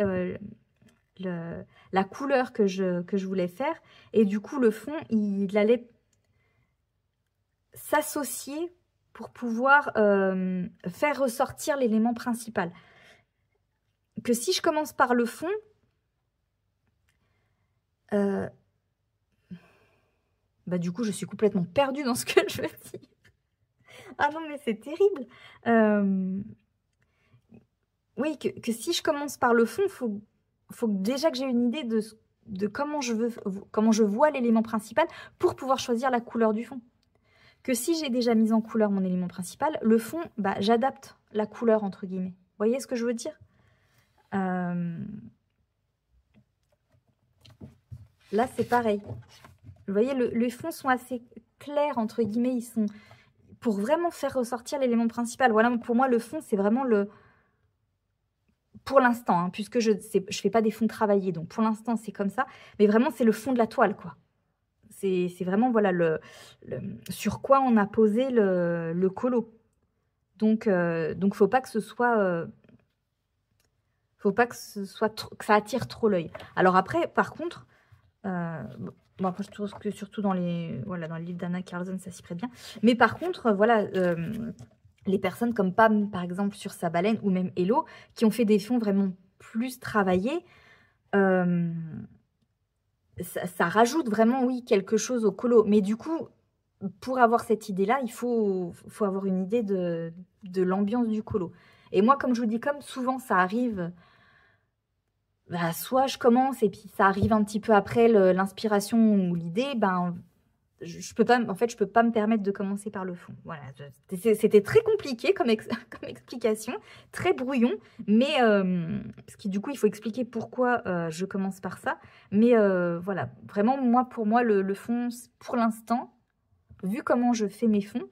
la couleur que je voulais faire. Et du coup, le fond, il allait s'associer pour pouvoir faire ressortir l'élément principal. Que si je commence par le fond, bah du coup, je suis complètement perdue dans ce que je dis. Ah non, mais c'est terrible. Oui, que si je commence par le fond, faut déjà que j'ai une idée de comment je vois l'élément principal pour pouvoir choisir la couleur du fond. Que si j'ai déjà mis en couleur mon élément principal, le fond, bah, j'adapte la couleur, entre guillemets. Vous voyez ce que je veux dire? Là, c'est pareil. Vous voyez, les fonds sont assez clairs, entre guillemets. Ils sont pour vraiment faire ressortir l'élément principal. Voilà, pour moi, le fond, c'est vraiment le... Pour l'instant, hein, puisque je fais pas des fonds travaillés. Donc, pour l'instant, c'est comme ça. Mais vraiment, c'est le fond de la toile, quoi. C'est vraiment, voilà, sur quoi on a posé le colo. Donc, faut pas que ce soit... faut pas que que ça attire trop l'œil. Alors après, par contre... bon, après, je trouve que surtout dans les livres d'Anna Carlson, ça s'y prête bien. Mais par contre, voilà, les personnes comme Pam, par exemple, sur sa baleine, ou même Hello, qui ont fait des fonds vraiment plus travaillés, ça rajoute vraiment, oui, quelque chose au colo. Mais du coup, pour avoir cette idée-là, il faut avoir une idée de l'ambiance du colo. Et moi, comme je vous dis, comme souvent ça arrive... Bah, soit je commence et puis ça arrive un petit peu après l'inspiration ou l'idée, ben je peux pas, en fait, je peux pas me permettre de commencer par le fond. Voilà, c'était très compliqué comme explication, très brouillon, mais parce que du coup il faut expliquer pourquoi je commence par ça. Mais voilà, vraiment pour moi le fond, pour l'instant, vu comment je fais mes fonds,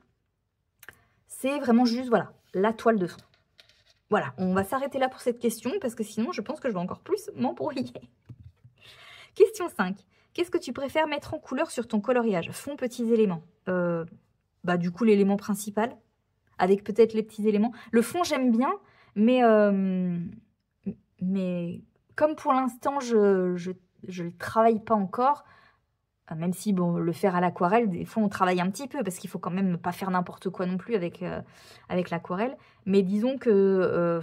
c'est vraiment juste voilà la toile de fond. Voilà, on va s'arrêter là pour cette question, parce que sinon, je pense que je vais encore plus m'embrouiller. Question 5. Qu'est-ce que tu préfères mettre en couleur sur ton coloriage? Fond, petits éléments. Bah, du coup, l'élément principal, avec peut-être les petits éléments. Le fond, j'aime bien, mais comme pour l'instant, je ne travaille pas encore, même si, bon, le faire à l'aquarelle, des fois, on travaille un petit peu, parce qu'il faut quand même pas faire n'importe quoi non plus avec l'aquarelle. Mais disons que...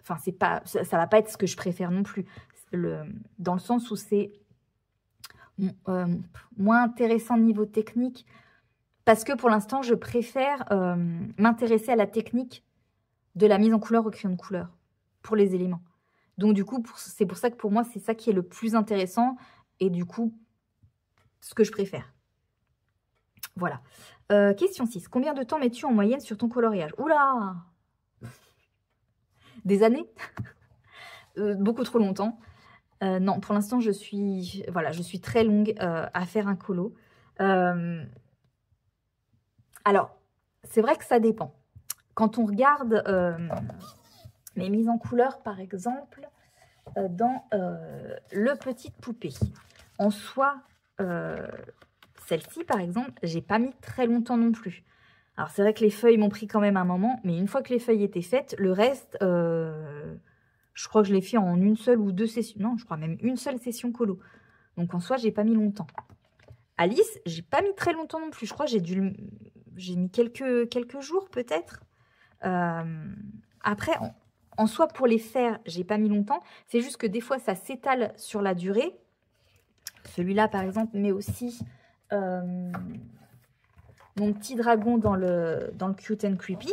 Enfin, ça va pas être ce que je préfère non plus. Dans le sens où c'est moins intéressant niveau technique. Parce que pour l'instant, je préfère m'intéresser à la technique de la mise en couleur au crayon de couleur pour les éléments. Donc du coup, c'est pour ça que pour moi, c'est ça qui est le plus intéressant. Et du coup, ce que je préfère. Voilà. Question 6. Combien de temps mets-tu en moyenne sur ton coloriage? Oula! des années, beaucoup trop longtemps. Non, pour l'instant, je suis très longue à faire un colo. Alors, c'est vrai que ça dépend. Quand on regarde mes mises en couleur, par exemple, dans le Petite Poupée, en soi, celle-ci, par exemple, j'ai pas mis très longtemps non plus. Alors, c'est vrai que les feuilles m'ont pris quand même un moment, mais une fois que les feuilles étaient faites, le reste, je crois que je l'ai fait en une seule ou deux sessions. Non, je crois même une seule session colo. Donc, en soi, j'ai pas mis longtemps. Alice, j'ai pas mis très longtemps non plus. Je crois que j'ai mis quelques jours peut-être. Après, en soi, pour les faire, j'ai pas mis longtemps. C'est juste que des fois, ça s'étale sur la durée. Celui-là, par exemple, mais aussi mon petit dragon dans le Cute and Creepy.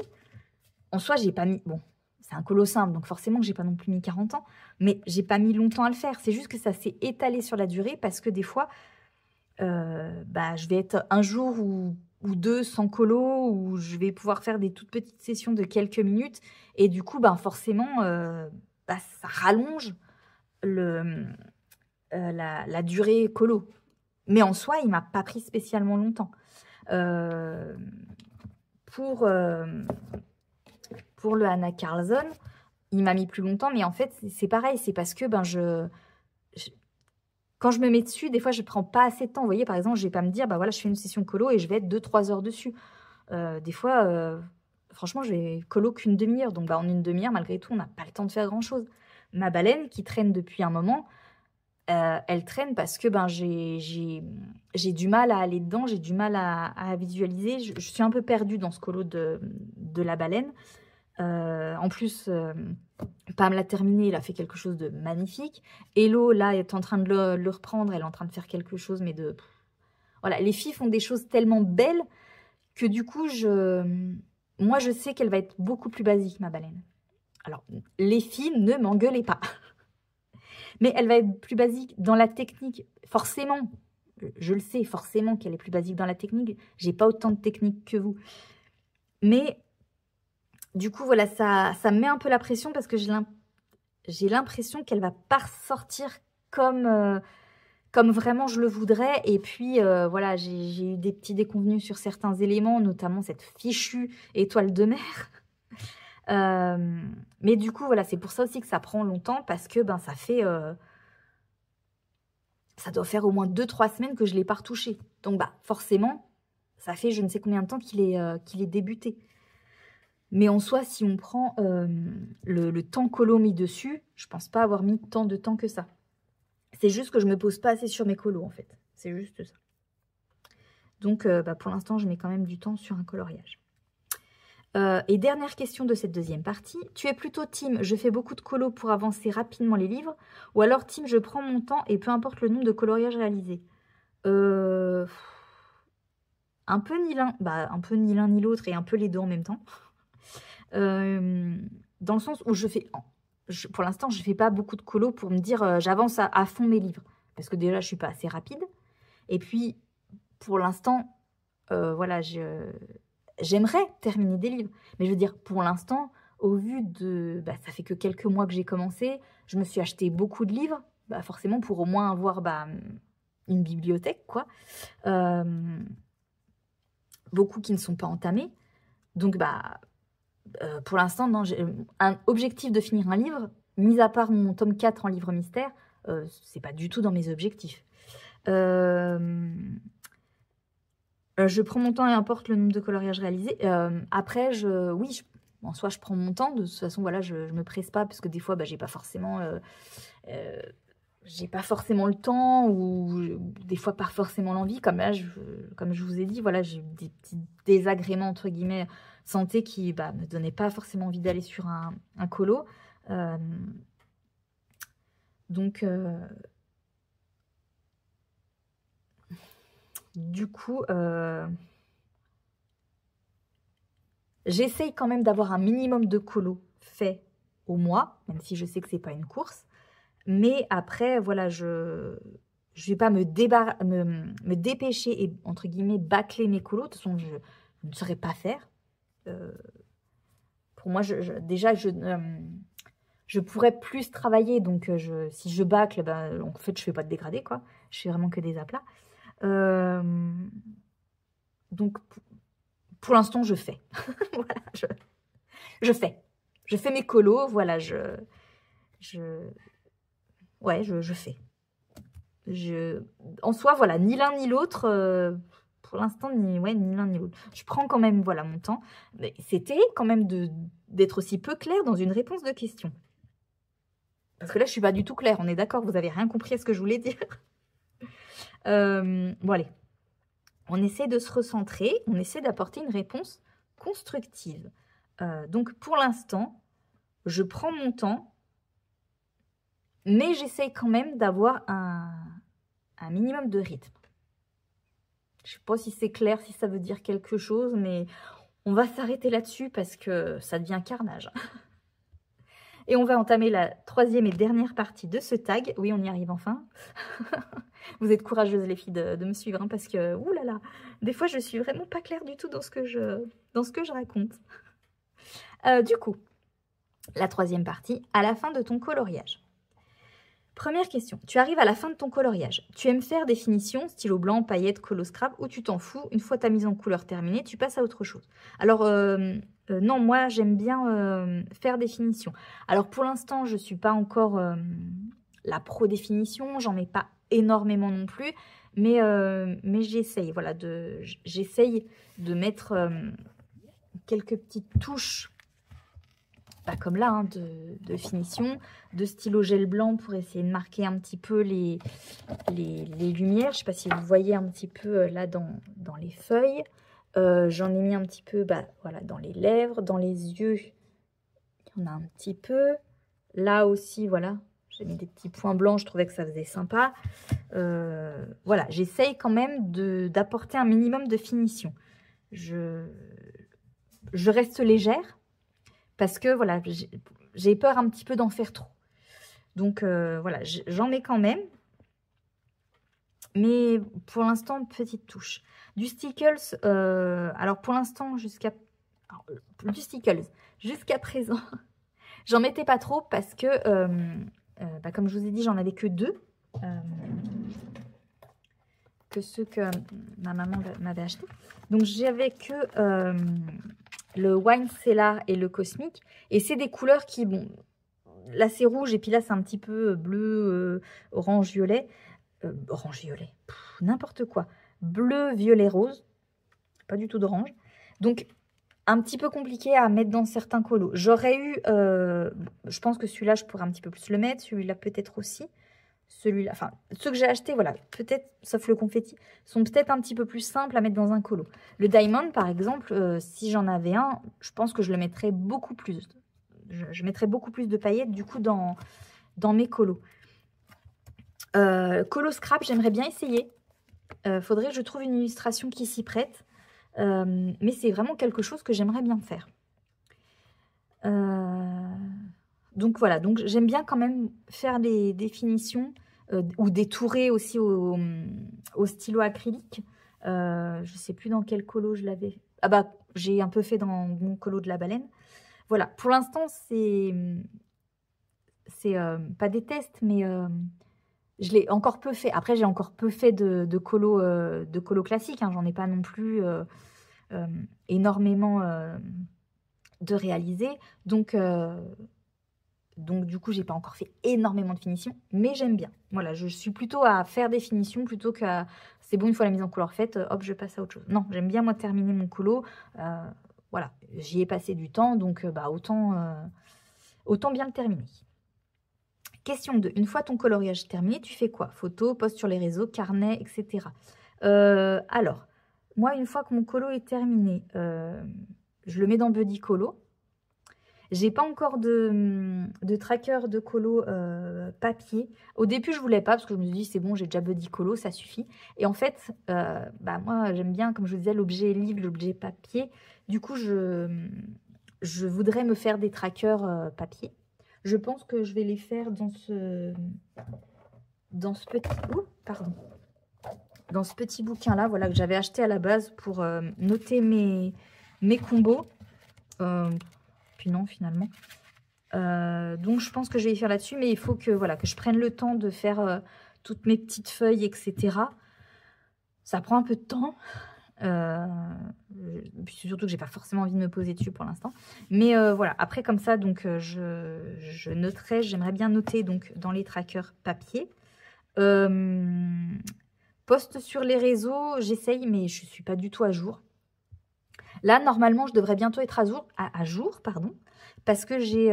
En soi, j'ai pas mis... Bon, c'est un colo simple, donc forcément, j'ai pas non plus mis 40 ans. Mais j'ai pas mis longtemps à le faire. C'est juste que ça s'est étalé sur la durée parce que des fois, je vais être un jour ou deux sans colo, où je vais pouvoir faire des toutes petites sessions de quelques minutes. Et du coup, forcément, ça rallonge la durée colo. Mais en soi, il ne m'a pas pris spécialement longtemps. Pour le Anna Carlson, il m'a mis plus longtemps. Mais en fait, c'est pareil. C'est parce que quand je me mets dessus, des fois, je ne prends pas assez de temps. Vous voyez, par exemple, je ne vais pas me dire, voilà, je fais une session colo et je vais être 2-3 heures dessus. Des fois, franchement, je vais colo qu'une demi-heure. Donc, en une demi-heure, malgré tout, on n'a pas le temps de faire grand-chose. Ma baleine, qui traîne depuis un moment, elle traîne parce que j'ai du mal à aller dedans, j'ai du mal à visualiser. Je suis un peu perdue dans ce colo de la baleine. En plus, Pam l'a terminé, il a fait quelque chose de magnifique. Hello, là, est en train de le reprendre, elle est en train de faire quelque chose, mais de... Voilà, les filles font des choses tellement belles que du coup, moi, je sais qu'elle va être beaucoup plus basique, ma baleine. Alors, les filles, ne m'engueulez pas. Mais elle va être plus basique dans la technique, forcément. Je le sais, forcément qu'elle est plus basique dans la technique. J'ai pas autant de technique que vous. Mais... Du coup, voilà, ça me met un peu la pression parce que j'ai l'impression qu'elle va pas ressortir comme vraiment je le voudrais. Et puis, voilà, j'ai eu des petits déconvenus sur certains éléments, notamment cette fichue étoile de mer. Mais du coup, voilà, c'est pour ça aussi que ça prend longtemps parce que ça fait... ça doit faire au moins 2-3 semaines que je ne l'ai pas retouché. Donc, forcément, ça fait je ne sais combien de temps qu'il est débuté. Mais en soi, si on prend le temps colo mis dessus, je pense pas avoir mis tant de temps que ça. C'est juste que je me pose pas assez sur mes colos, en fait. C'est juste ça. Donc, pour l'instant, je mets quand même du temps sur un coloriage. Et dernière question de cette deuxième partie. Tu es plutôt team, je fais beaucoup de colos pour avancer rapidement les livres, ou alors team, je prends mon temps et peu importe le nombre de coloriages réalisés. Un peu ni l'un ni l'autre et un peu les deux en même temps. Dans le sens où pour l'instant, je ne fais pas beaucoup de colos pour me dire j'avance à fond mes livres. Parce que déjà, je ne suis pas assez rapide. Et puis, pour l'instant, voilà, j'aimerais terminer des livres. Mais je veux dire, pour l'instant, au vu de... ça fait que quelques mois que j'ai commencé. Je me suis acheté beaucoup de livres. Forcément, pour au moins avoir une bibliothèque, quoi. Beaucoup qui ne sont pas entamés. Donc, pour l'instant, non, j'ai un objectif de finir un livre, mis à part mon tome 4 en livre mystère, c'est pas du tout dans mes objectifs. Je prends mon temps et importe le nombre de coloriages réalisés. Après, en soi, je prends mon temps. De toute façon, voilà, je me presse pas parce que des fois, j'ai pas forcément le temps ou des fois pas forcément l'envie. Comme là, comme je vous ai dit, voilà, j'ai eu des petits désagréments entre guillemets santé qui me donnaient pas forcément envie d'aller sur un colo. Donc, du coup, j'essaye quand même d'avoir un minimum de colo fait au mois, même si je sais que c'est pas une course. Mais après, voilà, je vais pas me dépêcher et, entre guillemets, bâcler mes colos. De toute façon, je ne saurais pas faire. Pour moi, je pourrais plus travailler. Donc, si je bâcle, ben, en fait, je fais pas de dégradé, quoi. Je fais vraiment que des aplats. Donc, pour l'instant, je fais. Voilà, je fais. Je fais mes colos, voilà, ouais, je fais. En soi, voilà, ni l'un ni l'autre, pour l'instant, ni l'un ni l'autre. Je prends quand même, voilà, mon temps. Mais c'était quand même d'être aussi peu clair dans une réponse de question. Parce que là, je suis pas du tout claire, on est d'accord, vous avez rien compris à ce que je voulais dire. Bon, allez. On essaie de se recentrer, on essaie d'apporter une réponse constructive. Donc, pour l'instant, je prends mon temps, mais j'essaye quand même d'avoir un minimum de rythme. Je ne sais pas si c'est clair, si ça veut dire quelque chose, mais on va s'arrêter là-dessus parce que ça devient carnage. Et on va entamer la troisième et dernière partie de ce tag. Oui, on y arrive enfin. Vous êtes courageuses les filles de me suivre, hein, parce que, oulala, des fois je suis vraiment pas claire du tout dans ce que je raconte. Du coup, la troisième partie, à la fin de ton coloriage. Première question, tu arrives à la fin de ton coloriage. Tu aimes faire des finitions, stylo blanc, paillettes, colo scrap, ou tu t'en fous, une fois ta mise en couleur terminée, tu passes à autre chose. Alors, non, moi j'aime bien faire des finitions. Alors pour l'instant, je ne suis pas encore la pro des finitions, j'en mets pas énormément non plus, mais j'essaye, voilà, j'essaye de mettre quelques petites touches, pas comme là, hein, de finition, de stylo gel blanc pour essayer de marquer un petit peu les lumières. Je ne sais pas si vous voyez un petit peu là dans les feuilles. J'en ai mis un petit peu voilà, dans les lèvres, dans les yeux, il y en a un petit peu. Là aussi, voilà, j'ai mis des petits points blancs, je trouvais que ça faisait sympa. Voilà, j'essaye quand même d'apporter un minimum de finition. Je reste légère parce que voilà, j'ai peur un petit peu d'en faire trop. Donc voilà, j'en mets quand même. Mais pour l'instant, petite touche. Du Stickles, alors pour l'instant, du Stickles, jusqu'à présent, j'en mettais pas trop parce que, comme je vous ai dit, j'en avais que 2. Que ceux que ma maman m'avait acheté. Donc j'avais que le Wine Cellar et le Cosmic. Et c'est des couleurs qui, bon, là c'est rouge et puis là c'est un petit peu bleu, orange, violet. Orange, violet, n'importe quoi. Bleu, violet, rose. Pas du tout d'orange. Donc un petit peu compliqué à mettre dans certains colos. J'aurais eu, je pense que celui-là je pourrais un petit peu plus le mettre. Celui-là peut-être aussi. Celui-là, enfin, ceux que j'ai achetés, voilà, peut-être, sauf le confetti, sont peut-être un petit peu plus simples à mettre dans un colo. Le Diamond, par exemple, si j'en avais un, je pense que je le mettrais beaucoup plus. Je mettrais beaucoup plus de paillettes, du coup, dans mes colos. Colo scrap, j'aimerais bien essayer. Faudrait que je trouve une illustration qui s'y prête. Mais c'est vraiment quelque chose que j'aimerais bien faire. Donc voilà, donc j'aime bien quand même faire des finitions ou des tourées aussi au stylo acrylique. Je ne sais plus dans quel colo je l'avais. Ah bah, j'ai un peu fait dans mon colo de la baleine. Voilà, pour l'instant, c'est pas des tests, mais je l'ai encore peu fait. Après, j'ai encore peu fait de colo classique. Hein. J'en ai pas non plus énormément de réaliser. Donc, du coup, j'ai pas encore fait énormément de finitions, mais j'aime bien. Voilà, je suis plutôt à faire des finitions plutôt qu'à... C'est bon, une fois la mise en couleur faite, hop, je passe à autre chose. Non, j'aime bien, moi, terminer mon colo. Voilà, j'y ai passé du temps, donc autant bien le terminer. Question 2. Une fois ton coloriage terminé, tu fais quoi? Photos, posts sur les réseaux, carnet, etc. Alors, moi, une fois que mon colo est terminé, je le mets dans Buddy Colo. J'ai pas encore de tracker de colo papier. Au début, je voulais pas parce que je me suis dit c'est bon, j'ai déjà Buddy Colo, ça suffit. Et en fait, moi j'aime bien, comme je vous disais, l'objet livre, l'objet papier. Du coup, je voudrais me faire des trackers papier. Je pense que je vais les faire dans ce petit bouquin là, voilà, que j'avais acheté à la base pour noter mes combos. Puis non, finalement. Donc, je pense que je vais y faire là-dessus. Mais il faut que, voilà, que je prenne le temps de faire toutes mes petites feuilles, etc. Ça prend un peu de temps. Puis surtout que j'ai pas forcément envie de me poser dessus pour l'instant. Mais voilà, après comme ça, donc je noterai, j'aimerais bien noter donc dans les trackers papier. Poste sur les réseaux, j'essaye, mais je suis pas du tout à jour. Là, normalement, je devrais bientôt être à jour, pardon, parce que j'ai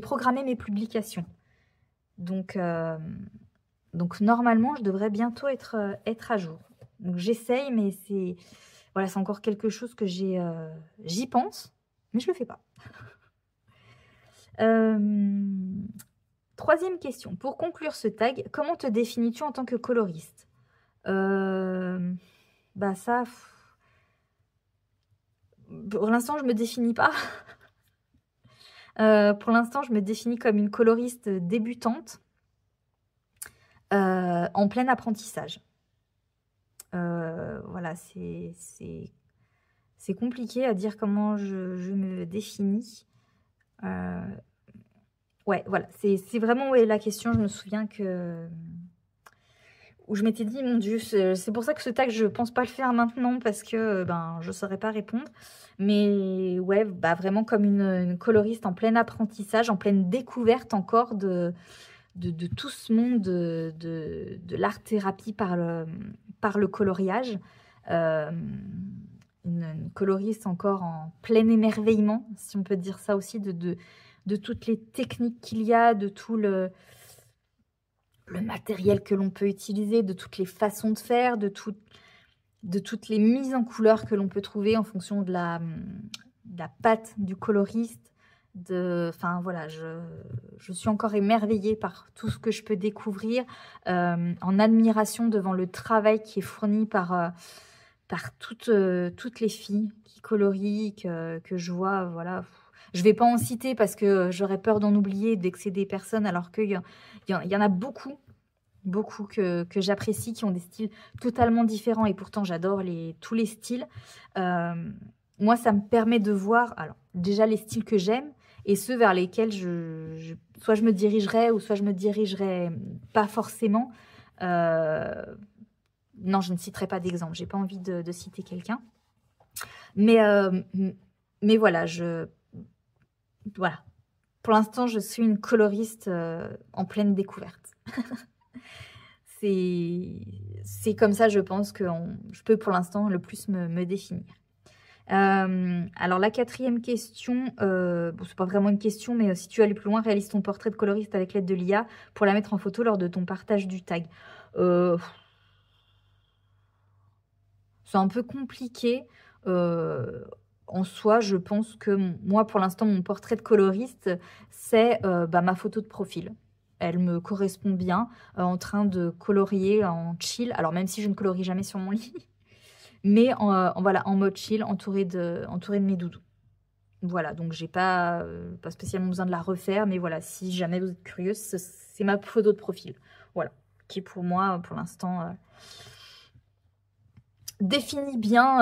programmé mes publications. Donc normalement, je devrais bientôt être à jour. Donc j'essaye, mais c'est voilà, c'est encore quelque chose que j'y pense, mais je le fais pas. Troisième question. Pour conclure ce tag, comment te définis-tu en tant que coloriste? Bah ça, pour l'instant, je me définis pas. Pour l'instant, je me définis comme une coloriste débutante en plein apprentissage. Voilà, c'est compliqué à dire comment je me définis. Ouais, voilà, c'est vraiment la question. Je me souviens que où je m'étais dit, mon Dieu, c'est pour ça que ce tag, je pense pas le faire maintenant parce que je saurais pas répondre. Mais ouais, bah vraiment comme une coloriste en plein apprentissage, en pleine découverte encore de tout ce monde de l'art-thérapie par le coloriage. Une coloriste encore en plein émerveillement, si on peut dire ça aussi, de toutes les techniques qu'il y a, de tout le matériel que l'on peut utiliser, de toutes les façons de faire, de toutes les mises en couleur que l'on peut trouver en fonction de la patte du coloriste. Enfin voilà, je suis encore émerveillée par tout ce que je peux découvrir, en admiration devant le travail qui est fourni par toutes les filles qui colorient, que je vois, voilà. Je vais pas en citer parce que j'aurais peur d'en oublier, d'excéder personne, alors qu'il y en a beaucoup que j'apprécie, qui ont des styles totalement différents et pourtant j'adore tous les styles. Moi, ça me permet de voir, alors déjà les styles que j'aime et ceux vers lesquels soit je me dirigerai ou soit je me dirigerai pas forcément. Non, je ne citerai pas d'exemple, j'ai pas envie de citer quelqu'un. Mais voilà, voilà. Pour l'instant, je suis une coloriste en pleine découverte. C'est comme ça, je pense, que je peux pour l'instant le plus me définir. Alors, la quatrième question, bon, c'est pas vraiment une question, mais si tu veux aller plus loin, réalise ton portrait de coloriste avec l'aide de l'IA pour la mettre en photo lors de ton partage du tag. C'est un peu compliqué. En soi, je pense que moi, pour l'instant, mon portrait de coloriste, c'est ma photo de profil. Elle me correspond bien, en train de colorier en chill. Alors, même si je ne colorie jamais sur mon lit, mais voilà, en mode chill, entourée de mes doudous. Voilà, donc j'ai pas spécialement besoin de la refaire, mais voilà, si jamais vous êtes curieuse, c'est ma photo de profil. Voilà, qui pour moi, pour l'instant, définit bien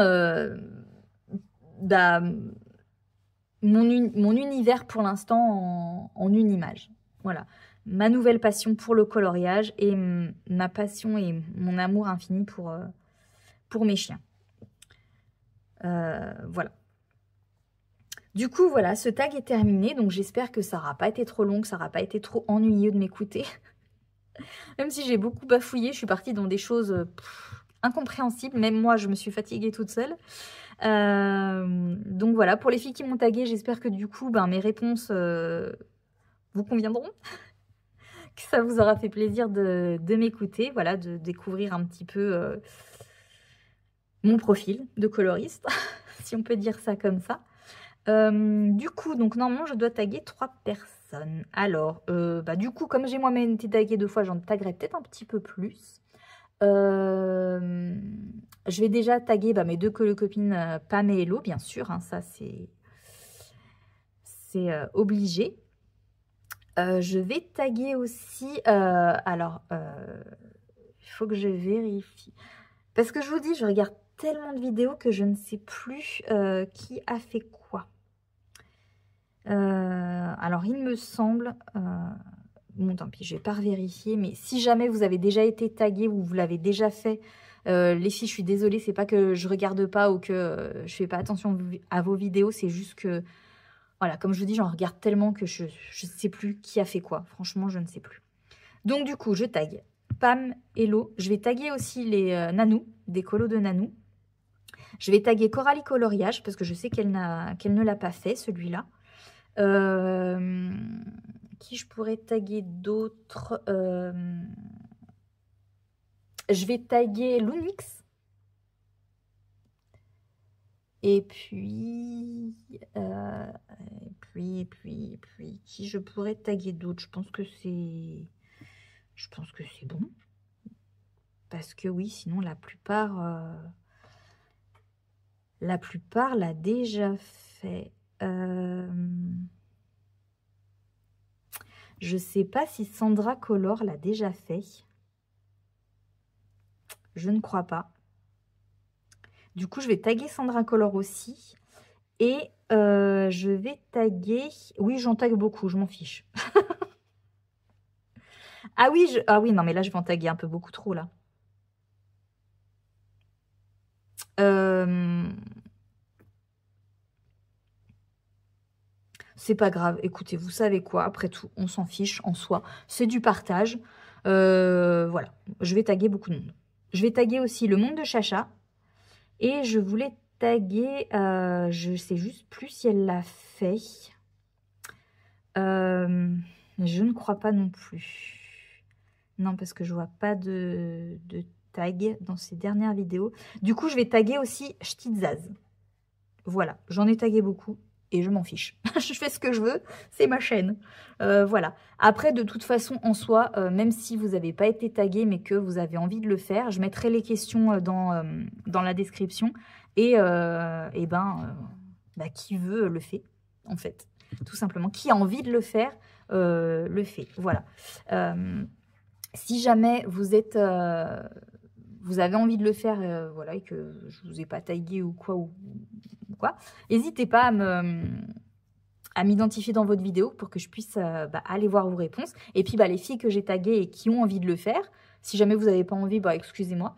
mon univers pour l'instant en une image. Voilà, ma nouvelle passion pour le coloriage et ma passion et mon amour infini pour mes chiens. Voilà. Du coup, voilà, ce tag est terminé. Donc, j'espère que ça n'aura pas été trop long, que ça n'aura pas été trop ennuyeux de m'écouter. Même si j'ai beaucoup bafouillé, je suis partie dans des choses incompréhensibles. Même moi, je me suis fatiguée toute seule. Donc, voilà, pour les filles qui m'ont tagué, j'espère que du coup, mes réponses vous conviendront. Que ça vous aura fait plaisir de m'écouter. Voilà, de découvrir un petit peu mon profil de coloriste, si on peut dire ça comme ça. Du coup, donc normalement, je dois taguer 3 personnes. Alors, du coup, comme j'ai moi-même été taguée 2 fois, j'en taguerai peut-être un petit peu plus. Je vais déjà taguer mes 2 copines Pam et Hello, bien sûr. Hein, ça, c'est obligé. Je vais taguer aussi... alors, il faut que je vérifie. Parce que je vous dis, je regarde tellement de vidéos que je ne sais plus qui a fait quoi. Alors, il me semble... bon, tant pis, je vais pas vérifier, mais si jamais vous avez déjà été tagué ou vous l'avez déjà fait, les filles, je suis désolée, c'est pas que je regarde pas ou que je fais pas attention à vos vidéos, c'est juste que, voilà, comme je vous dis, j'en regarde tellement que je ne sais plus qui a fait quoi. Franchement, je ne sais plus. Donc, du coup, je tag Pam, Hello. Je vais taguer aussi les Nanou, des colos de Nanou. Je vais taguer Coralie Coloriage parce que je sais qu'elle ne l'a pas fait, celui-là. Qui je pourrais taguer d'autres Je vais taguer Lunix. Et puis, qui je pourrais taguer d'autres? Je pense que c'est bon. Parce que oui, sinon la plupart l'a déjà fait. Je sais pas si Sandra Color l'a déjà fait. Je ne crois pas. Du coup, je vais taguer Sandra Color aussi. Et je vais taguer... Oui, j'en tague beaucoup, je m'en fiche. Ah oui, non, mais là, je vais en taguer un peu beaucoup trop, là. C'est pas grave. Écoutez, vous savez quoi? Après tout, on s'en fiche en soi. C'est du partage. Voilà. Je vais taguer beaucoup de monde. Je vais taguer aussi le monde de Chacha. Et je voulais taguer... je sais juste plus si elle l'a fait. Je ne crois pas non plus. Non, parce que je vois pas de tag dans ces dernières vidéos. Du coup, je vais taguer aussi Ch'tizaz. Voilà, j'en ai tagué beaucoup et je m'en fiche. Je fais ce que je veux, c'est ma chaîne. Voilà. Après, de toute façon, en soi, même si vous n'avez pas été tagué, mais que vous avez envie de le faire, je mettrai les questions dans la description. Et qui veut le fait, en fait. Tout simplement. Qui a envie de le faire, le fait. Voilà. Si jamais vous êtes... vous avez envie de le faire, voilà, et que je ne vous ai pas tagué ou quoi, n'hésitez pas à m'identifier dans votre vidéo pour que je puisse aller voir vos réponses. Et puis, les filles que j'ai taguées et qui ont envie de le faire, si jamais vous n'avez pas envie, excusez-moi.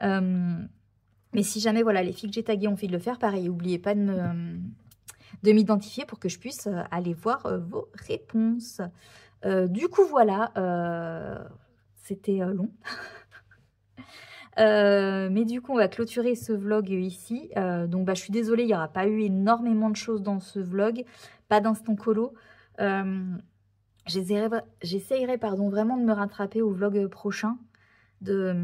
Mais si jamais, voilà, les filles que j'ai taguées ont envie de le faire, pareil, n'oubliez pas de m'identifier pour que je puisse aller voir vos réponses. Du coup, voilà, c'était long. Mais du coup, on va clôturer ce vlog ici. Donc, je suis désolée, il n'y aura pas eu énormément de choses dans ce vlog. Pas d'instant colo. J'essayerai vraiment de me rattraper au vlog prochain. De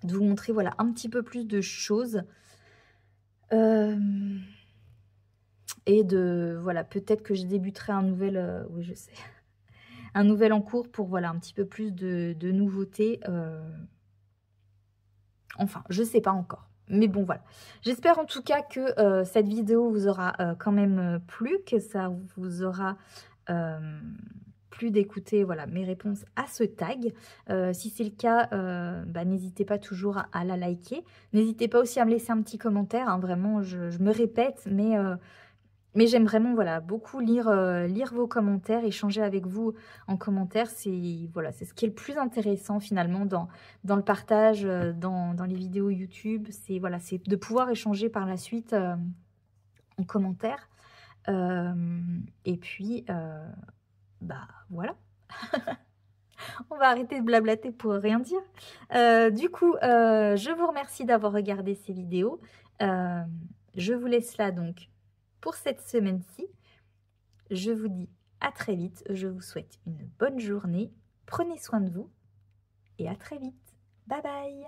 vous montrer, voilà, un petit peu plus de choses. Et voilà, peut-être que je débuterai un nouvel... oui, je sais. Un nouvel en cours pour, voilà, un petit peu plus de nouveautés. Enfin, je ne sais pas encore. Mais bon, voilà. J'espère en tout cas que cette vidéo vous aura quand même plu, que ça vous aura plu d'écouter, voilà, mes réponses à ce tag. Si c'est le cas, n'hésitez pas toujours à la liker. N'hésitez pas aussi à me laisser un petit commentaire. Hein, vraiment, je me répète, mais j'aime vraiment, voilà, beaucoup lire vos commentaires, échanger avec vous en commentaire. C'est voilà, c'est ce qui est le plus intéressant finalement dans le partage, dans les vidéos YouTube. C'est voilà, c'est de pouvoir échanger par la suite en commentaire. Et puis, voilà. On va arrêter de blablater pour rien dire. Du coup, je vous remercie d'avoir regardé ces vidéos. Je vous laisse là donc pour cette semaine-ci. Je vous dis à très vite. Je vous souhaite une bonne journée. Prenez soin de vous et à très vite. Bye bye.